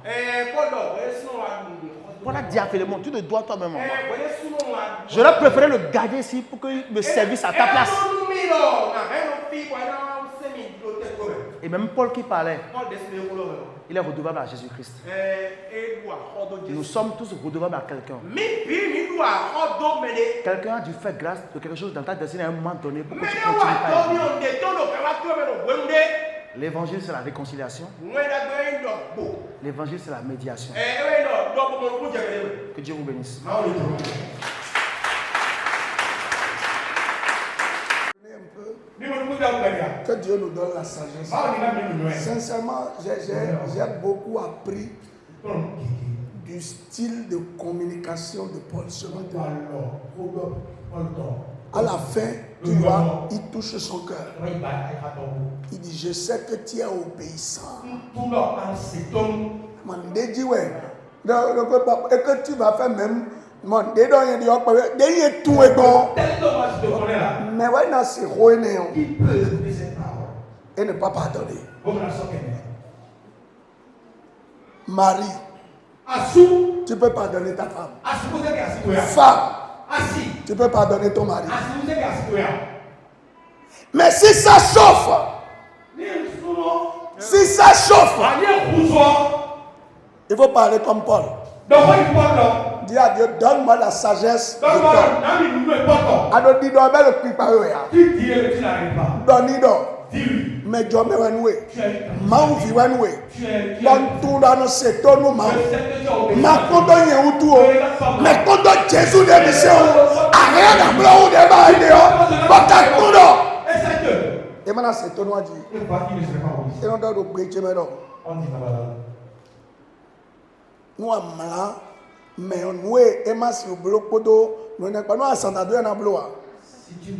Paul a dit à Philémon, tu te dois toi-même à moi. J'aurais préféré le garder ici pour qu'il me servisse à ta place. Et même Paul qui parlait, il est redevable à Jésus-Christ. Nous sommes tous redevables à quelqu'un. Quelqu'un a dû faire grâce de quelque chose dans ta destinée à un moment donné pour que tu continues pas. L'évangile, c'est la réconciliation. L'évangile, c'est la médiation. Que Dieu vous bénisse. Que Dieu nous donne la sagesse. Sincèrement, j'ai beaucoup appris du style de communication de Paul ce matin. À la fin, tu vois, il touche son cœur. Il dit, je sais que tu es obéissant. Et que tu vas faire même. Mais ouais, c'est et ne pas pardonner. Marie, tu peux pardonner ta femme. Femme, tu peux pardonner ton mari. Mais si ça chauffe, il faut parler comme Paul. Dis à Dieu, donne-moi la sagesse de Paul. Mais Dieu me renoué. M'envie renoué. Bon tout dans nos secteurs nous m'en. Ma conto yeutu. Mais conto Jésus de mission. Rien à blanc ou de bail. Bota tout. Et maintenant, c'est ton nom. Et voici ne serait pas obéissant. Et on doit oublier que On dit là-bas. nous avons mal, mais on est massé au bloc podo. Nous n'avons pas nous à Santa Douane à bloc. Si tu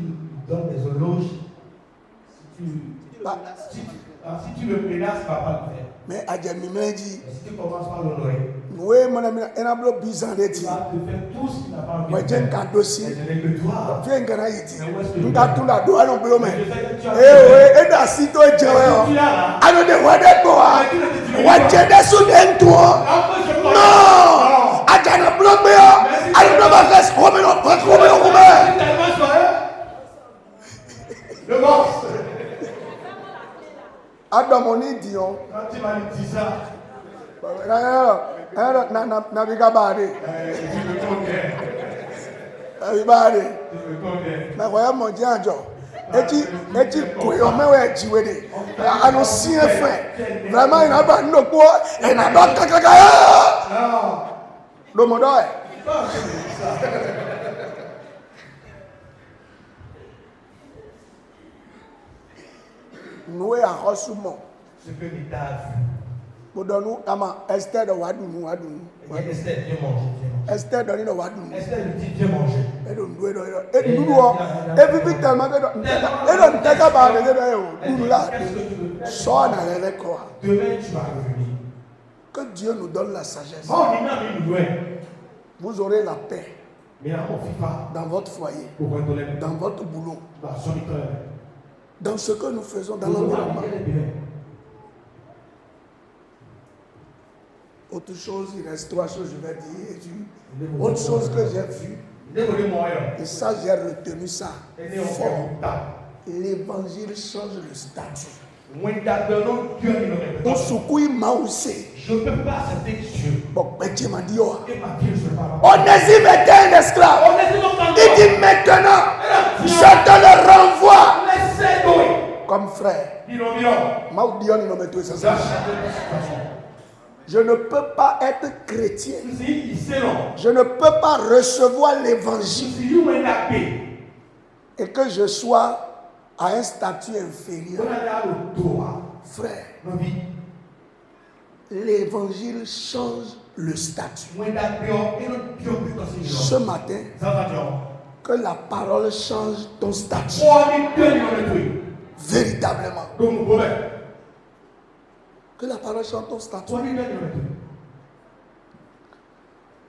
donnes des éloges, si tu le menaces, tu ne vas pas le faire. Mais à Djamimé dit, Si tu commences par l'honorer, nous avons un bloc bizarre de tu ti. vas te faire tout ce qu'il n'a pas envie Moi, de j'ai un faire. cadeau aussi. Mais ce n'est que toi. Viens, Gana Yiti. Mais où est-ce que Nous je avons tout la douane au bloc. Mais je sais que tu as Eh, et dans si toi, tu Djamé. es là. Alors, de quoi de toi? Watch des soudens toi. Après, je crois. Non! À Djana bloc, mais alors, nous avons fait Romain. Tellement soirée. Le boss. Adam, on est dit, on. Quand tu m'as dit ça, Naviga Bade. tu me connais. Naviga Bade. Tu me connais. Mais voyons mon Dieu, et tu couilles, on met ouais, tu veux dire. Annoncer un fait. Vraiment, il n'a pas de quoi, il n'a pas de caca. Non. Le monde est. Pas ça. Nous est en Rossumon. Ce que l'État a vu. Pour donner Esther de Wadoun. Et Esther, viens manger. Esther de Wadoun. Esther lui dit, viens manger. Et nous, et puis tellement que. Et l'on t'a pas parlé de nous là. Soit dans les quoi. Demain, tu vas revenir. Que Dieu nous donne la sagesse. Oh, il n'a mis loin. Vous aurez la paix Mais là, on ne fait pas. dans votre foyer, Pour contrôler. dans votre boulot, Dans son école. dans ce que nous faisons dans Dans l'environnement. l'environnement. Autre chose, il reste 3 choses, je vais dire. Et puis, autre chose que j'ai vue, et ça, j'ai retenu ça fort. L'évangile change le statut. On secoue Maoussé. Je ne peux pas accepter Dieu. Bon, Dieu m'a dit, oh. Et ma vie, je ne peux pas. Onésime était un esclave. Il dit maintenant, je te le renvoie comme frère. Je ne peux pas être chrétien. Je ne peux pas recevoir l'évangile et que je sois à un statut inférieur. Frère, l'évangile change le statut. Ce matin, que la parole change ton statut. Véritablement. Que la parole change ton statut.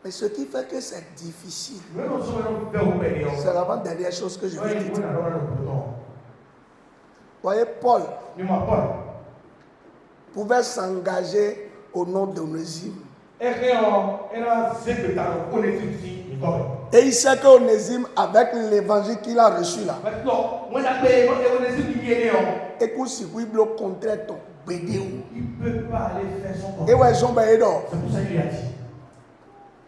Mais ce qui fait que c'est difficile, c'est l'avant-dernière chose que je vais dire. Voyez, Paul pouvait s'engager au nom d'Onésime. Et il sait qu'Onésime, avec l'évangile qu'il a reçu là, écoute, si vous voulez contrer ton bédé, il ne peut pas aller faire son et ouais, son bédé, c'est pour ça qu'il a dit.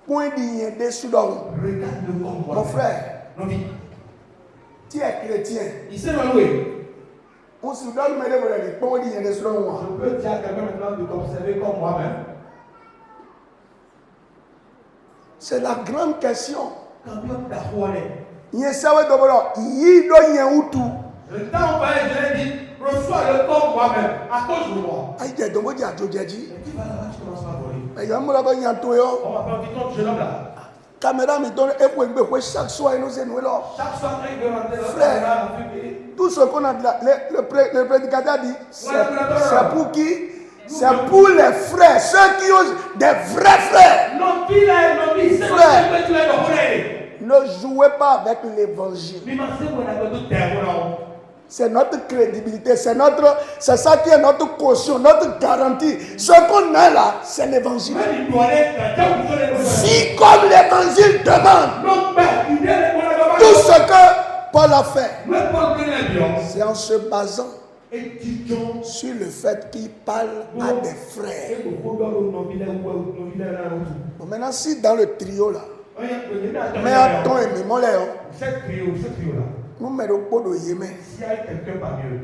point d'y dessus. Regarde-le comme moi. Mon frère, tu es chrétien. Il s'est loué. On se donne, mais il point d'y dessus. Je peux dire à quelqu'un maintenant de t'observer comme moi-même. C'est la grande question. Le Il savait d'abord, il doit y avoir tout. temps où je l'ai dit, reçois le comme moi-même, à cause de moi. Aïe, il doit dire à Dieu, Et tu vas là-bas, tu commences à voler. il y a un mot là-bas, il y a un toyo. On va faire un petit ton jeune homme là. Caméra, mais donne un chaque soir, il nous est noué là. Chaque soir, quand il veut rentrer dans la Frère. caméra, Tout ce qu'on a dit là, le prédicateur dit, c'est pour qui? C'est pour les frères, ceux qui ont des vrais frères. non, il est, non, il sait Frère. que tu es le voler. Ne jouez pas avec l'évangile. Mais ma sœur, on a besoin de terre. C'est notre crédibilité, c'est ça qui est notre caution, notre garantie. Ce qu'on a là, c'est l'évangile. Si comme l'évangile demande, tout ce que Paul a fait, c'est en se basant sur le fait qu'il parle à des frères. Bon, maintenant, si dans le trio là, mais attends, et même là, nous mettons pas de yémen. S'il y a quelqu'un parmi eux,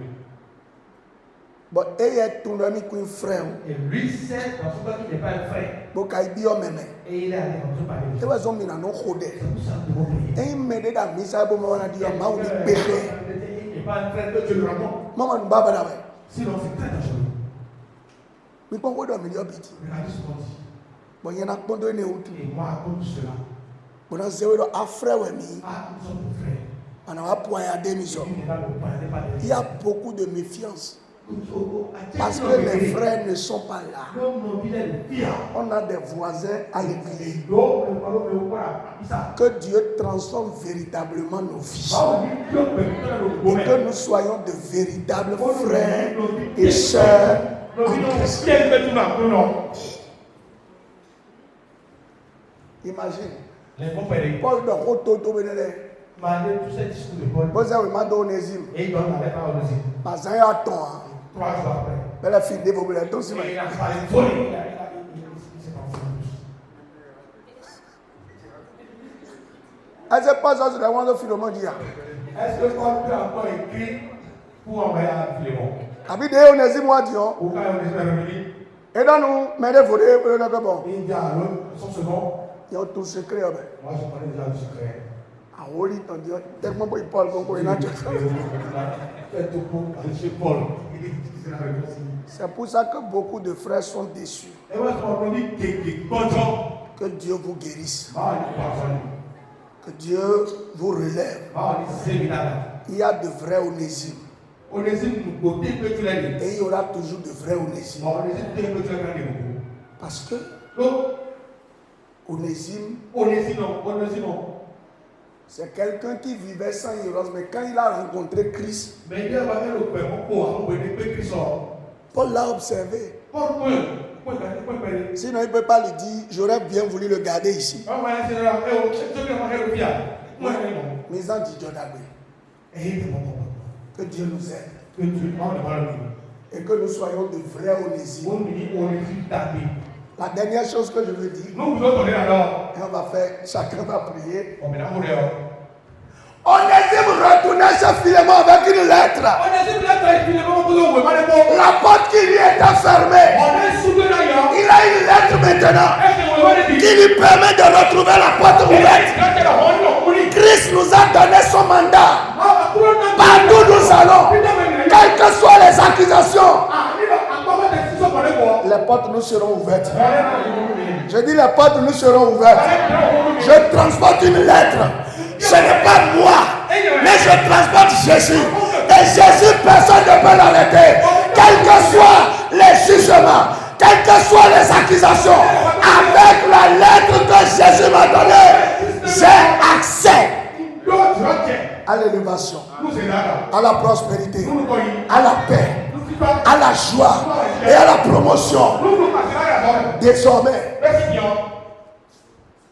Bon, et il y a tout le monde qui est frère. et lui sait dans son cas qu'il n'est pas un frère, Bon, quand il dit oh même, et il est allé dans son palais. tu vois son mina non chodé. C'est pour ça que nous devons prier. Et il me dit dans misa bon on a dit oh ma on dit bébé. n'est pas un frère que Dieu le rencontre. Maman, nous baba d'abord. Sinon, c'est très dangereux. Mais quand on doit me dire, petit. Regardez ce qu'on dit. Bon, il y en a qui ont donné où tout. Et moi, à cause de cela, Bon, on a zéro à frère ou ami. nous sommes des frères. On a poignardé mes hommes. Il y a beaucoup de méfiance. Parce que les frères ne sont pas là. On a des voisins à l'église. Que Dieu transforme véritablement nos vies. Et que nous soyons de véritables frères et sœurs en Christ. Imagine. Paul de Rototobenele. Malgré tous ces discours de Paul, Vous avez demandé au Onésime. et il donne la lettre à Onésime. Parce qu'il y a temps. 3 jours après. Mais la fille de vous, donc c'est Et il a parlé de folie. Il s'est pas est-ce que pas ça, c'est la moindre Philémon dit. Est-ce que Paul peut encore écrire pour envoyer à Philémon? Habite Onésime, moi, dit. Ou quand Onésime est revenu, Et dans nous, mais des volets, bon. il dit à l'autre, son second, Il y a tout secret. moi je connais déjà le secret. Ah oui, on dit, tellement il parle comme il a dit. C'est pour ça que beaucoup de frères sont déçus. Que Dieu vous guérisse. Que Dieu vous relève. Il y a de vrais Onésimes. Et il y aura toujours de vrais Onésimes. Parce que Onésime, c'est quelqu'un qui vivait sans Héros, mais quand il a rencontré Christ, Paul l'a observé. Sinon, il ne peut pas lui dire, j'aurais bien voulu le garder ici. Mais ils ont dit, que Dieu nous aide. Et que nous soyons de vrais Onésimes. La dernière chose que je veux dire, et on va faire, chacun va prier. Onésime retournait chez Philémon avec une lettre. La porte qui lui était fermée. Il a une lettre maintenant qui lui permet de retrouver la porte ouverte. Christ nous a donné son mandat. Partout nous allons, quelles que soient les accusations, les portes nous seront ouvertes. Je dis les portes nous seront ouvertes. Je transporte une lettre. Ce n'est pas moi, mais je transporte Jésus. Et Jésus, personne ne peut l'arrêter. Quels que soient les jugements, quelles que soient les accusations, avec la lettre que Jésus m'a donnée, j'ai accès à l'élévation, à la prospérité, à la paix, à la joie et à la promotion. Désormais,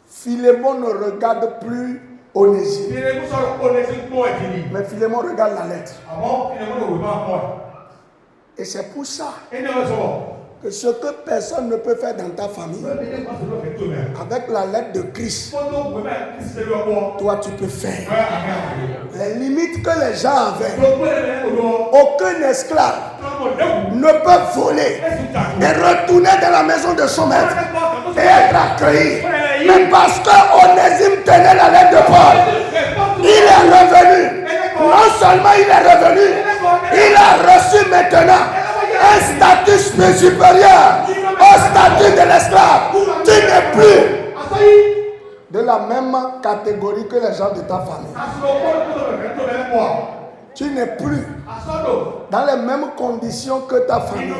Philémon ne regarde plus Onésime, mais Philémon regarde la lettre. Et c'est pour ça que ce que personne ne peut faire dans ta famille, avec la lettre de Christ, toi tu peux faire. Les limites que les gens avaient, aucun esclave ne peut voler et retourner dans la maison de son maître et être accueilli. Mais parce que Onésime tenait la lettre de Paul, il est revenu. Non seulement il est revenu, il a reçu maintenant un statut supérieur au statut de l'esclave. Tu n'es plus de la même catégorie que les gens de ta famille. Tu n'es plus dans les mêmes conditions que ta famille.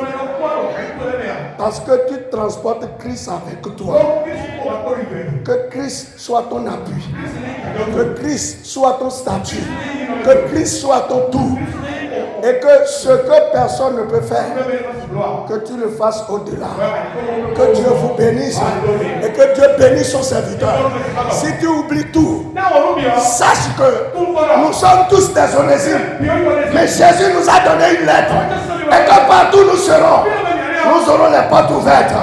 Parce que tu transportes Christ avec toi. Que Christ soit ton appui. Que Christ soit ton statut. Que Christ soit ton tout. Et que ce que personne ne peut faire, que tu le fasses au-delà. Que Dieu vous bénisse. Et que Dieu bénisse son serviteur. Si tu oublies tout, sache que nous sommes tous des Onésimes. Mais Jésus nous a donné une lettre. Et que partout nous serons, nous aurons les portes ouvertes.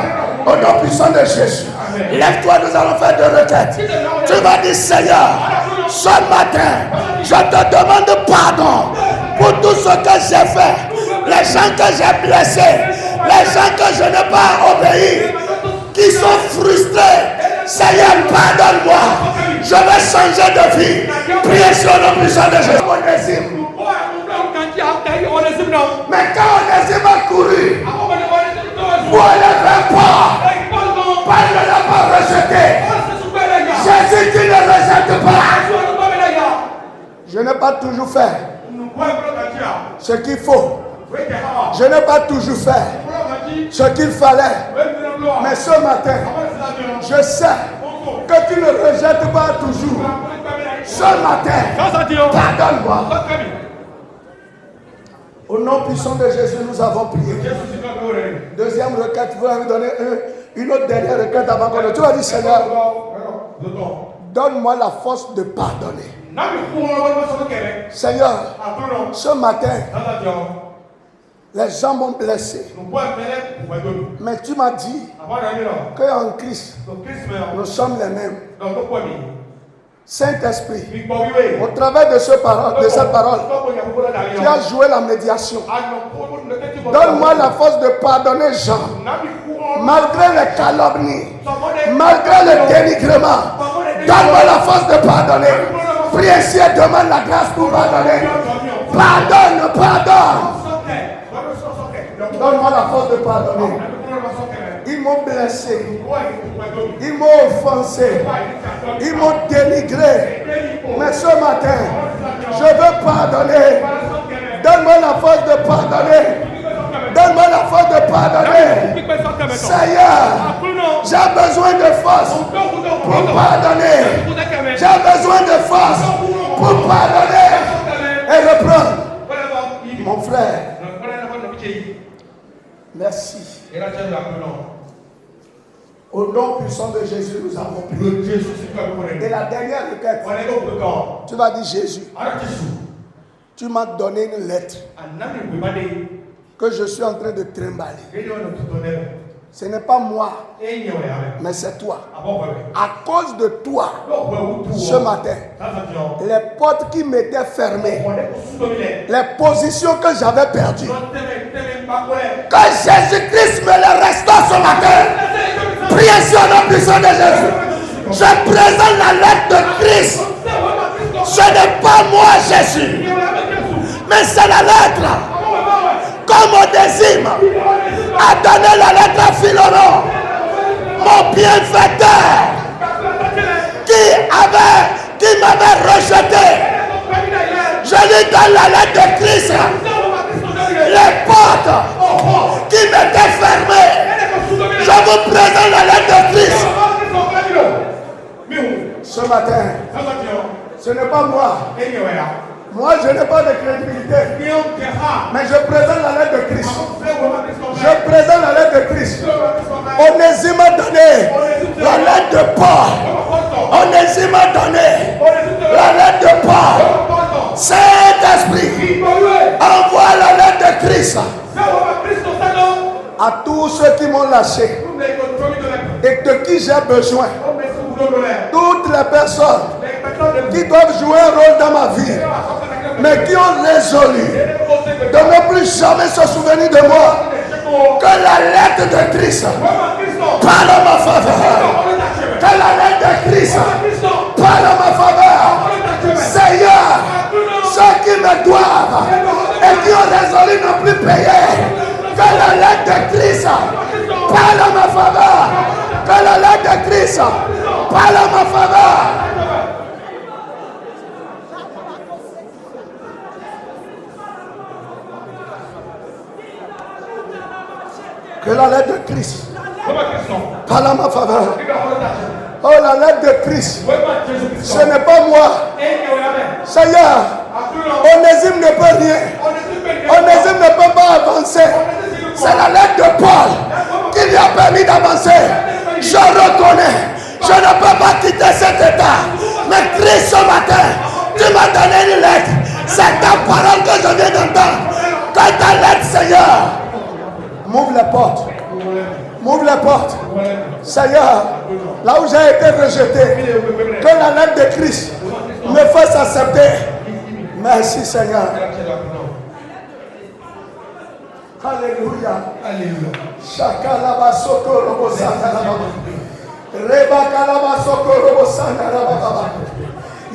Au nom puissant de Jésus. Lève-toi, nous allons faire des requêtes. Tu vas dire, Seigneur, ce matin, je te demande pardon pour tout ce que j'ai fait, les gens que j'ai blessés, les gens que je n'ai pas obéi, qui sont frustrés. Seigneur, pardonne-moi. Je vais changer de vie. Priez sur le puissant de Jésus. Mais quand Onésime a couru pour aller vers Paul, Paul ne l'a pas rejeté. Jésus, tu ne rejettes pas. Je n'ai pas toujours fait ce qu'il faut. Je n'ai pas toujours fait ce qu'il fallait. Mais ce matin, je sais que tu ne rejettes pas toujours. Ce matin, pardonne-moi. Au nom puissant de Jésus, nous avons prié. Deuxième requête, vous allez me donner une autre dernière requête avant qu'on... Tu vas dire, Seigneur, donne-moi la force de pardonner. Seigneur, ce matin, les gens m'ont blessé. Mais tu m'as dit qu'en Christ, nous sommes les mêmes. Saint-Esprit, au travers de cette parole, tu as joué la médiation. Donne-moi la force de pardonner Jean, malgré les calomnies, malgré le dénigrement. Donne-moi la force de pardonner. Prie ainsi et demande la grâce pour pardonner. Pardonne, pardonne. Donne-moi la force de pardonner. Ils m'ont blessé. Ils m'ont offensé. Ils m'ont dénigré. Mais ce matin, je veux pardonner. Donne-moi la force de pardonner. Donne-moi la force de pardonner. Seigneur, j'ai besoin de force pour pardonner. J'ai besoin de force pour pardonner. Et reprendre. Mon frère, merci. Au nom puissant de Jésus, nous avons prié. Et la dernière requête, tu vas dire Jésus, tu m'as donné une lettre que je suis en train de trimballer. Ce n'est pas moi, mais c'est toi. À cause de toi, ce matin, les portes qui m'étaient fermées, les positions que j'avais perdues, que Jésus-Christ me les restaure ce matin. Priez sur le nom puissant de Jésus. Je présente la lettre de Christ. Ce n'est pas moi, Jésus, mais c'est la lettre. Comme Onésime a donné la lettre à Philemon, mon bienfaiteur, qui m'avait rejeté. Je lui donne la lettre de Christ. Les portes qui m'étaient fermées, je vous présente la lettre de Christ. Ce matin, ce n'est pas moi. Moi, je n'ai pas de crédibilité. Mais je présente la lettre de Christ. Je présente la lettre de Christ. Onésime a donné la lettre de Paul. Onésime a donné la lettre de Paul. Saint-Esprit, envoie la lettre de Christ à tous ceux qui m'ont lâché et de qui j'ai besoin. Toutes les personnes qui doivent jouer un rôle dans ma vie, mais qui ont résolu de ne plus jamais se souvenir de moi, que la lettre de Christ parle en ma faveur. Que la lettre de Christ parle en ma faveur. Seigneur, ceux qui me doivent et qui ont résolu de ne plus payer, que la lettre de Christ parle en ma faveur. Que la lettre de Christ parle en ma faveur. Que la lettre de Christ parle en ma faveur. Oh, la lettre de Christ, ce n'est pas moi. Seigneur, Onésime ne peut rien. Onésime ne peut pas avancer. C'est la lettre de Paul qui lui a permis d'avancer. Je reconnais, je ne peux pas quitter cet état. Mais Christ, ce matin, tu m'as donné une lettre. C'est ta parole que je viens d'entendre. Que ta lettre, Seigneur, m'ouvre les portes. M'ouvre les portes. Seigneur, là où j'ai été rejeté, que la lettre de Christ me fasse accepter. Merci, Seigneur. Alléluia. Alléluia. Shakalaba sokoro bosana. Reba kalaba sokoro bosana.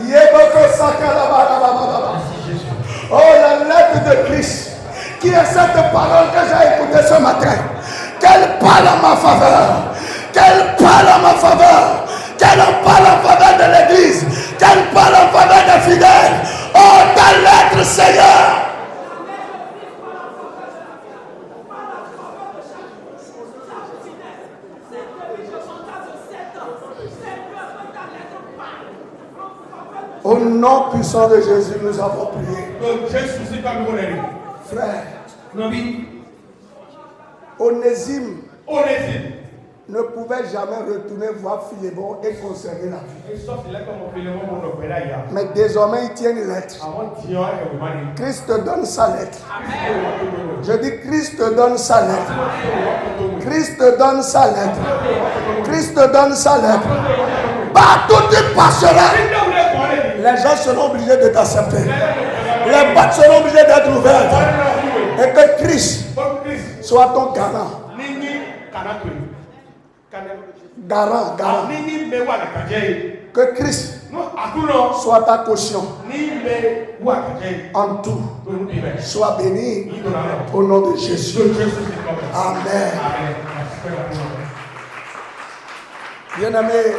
Yeboko sakalaba. Oh, la lettre de Christ, qui est cette parole que j'ai écoutée ce matin, qu'elle parle en ma faveur, qu'elle parle en ma faveur, qu'elle en parle en faveur de l'église, qu'elle parle en faveur des fidèles. Oh, ta lettre, Seigneur. Au nom puissant de Jésus, nous avons prié. Frère, Onésime ne pouvait jamais retourner voir Philémon et conserver la vie. Mais désormais, il tient une lettre. Christ te donne sa lettre. Je dis, Christ te donne sa lettre. Christ te donne sa lettre. Christ te donne sa lettre. Partout tu passeras, les gens seront obligés de t'accepter. Les portes seront obligées d'être ouvertes. Et que Christ soit ton garant. Garant. Que Christ soit ta caution. En tout, sois béni au nom de Jésus. Amen. Bien-aimés,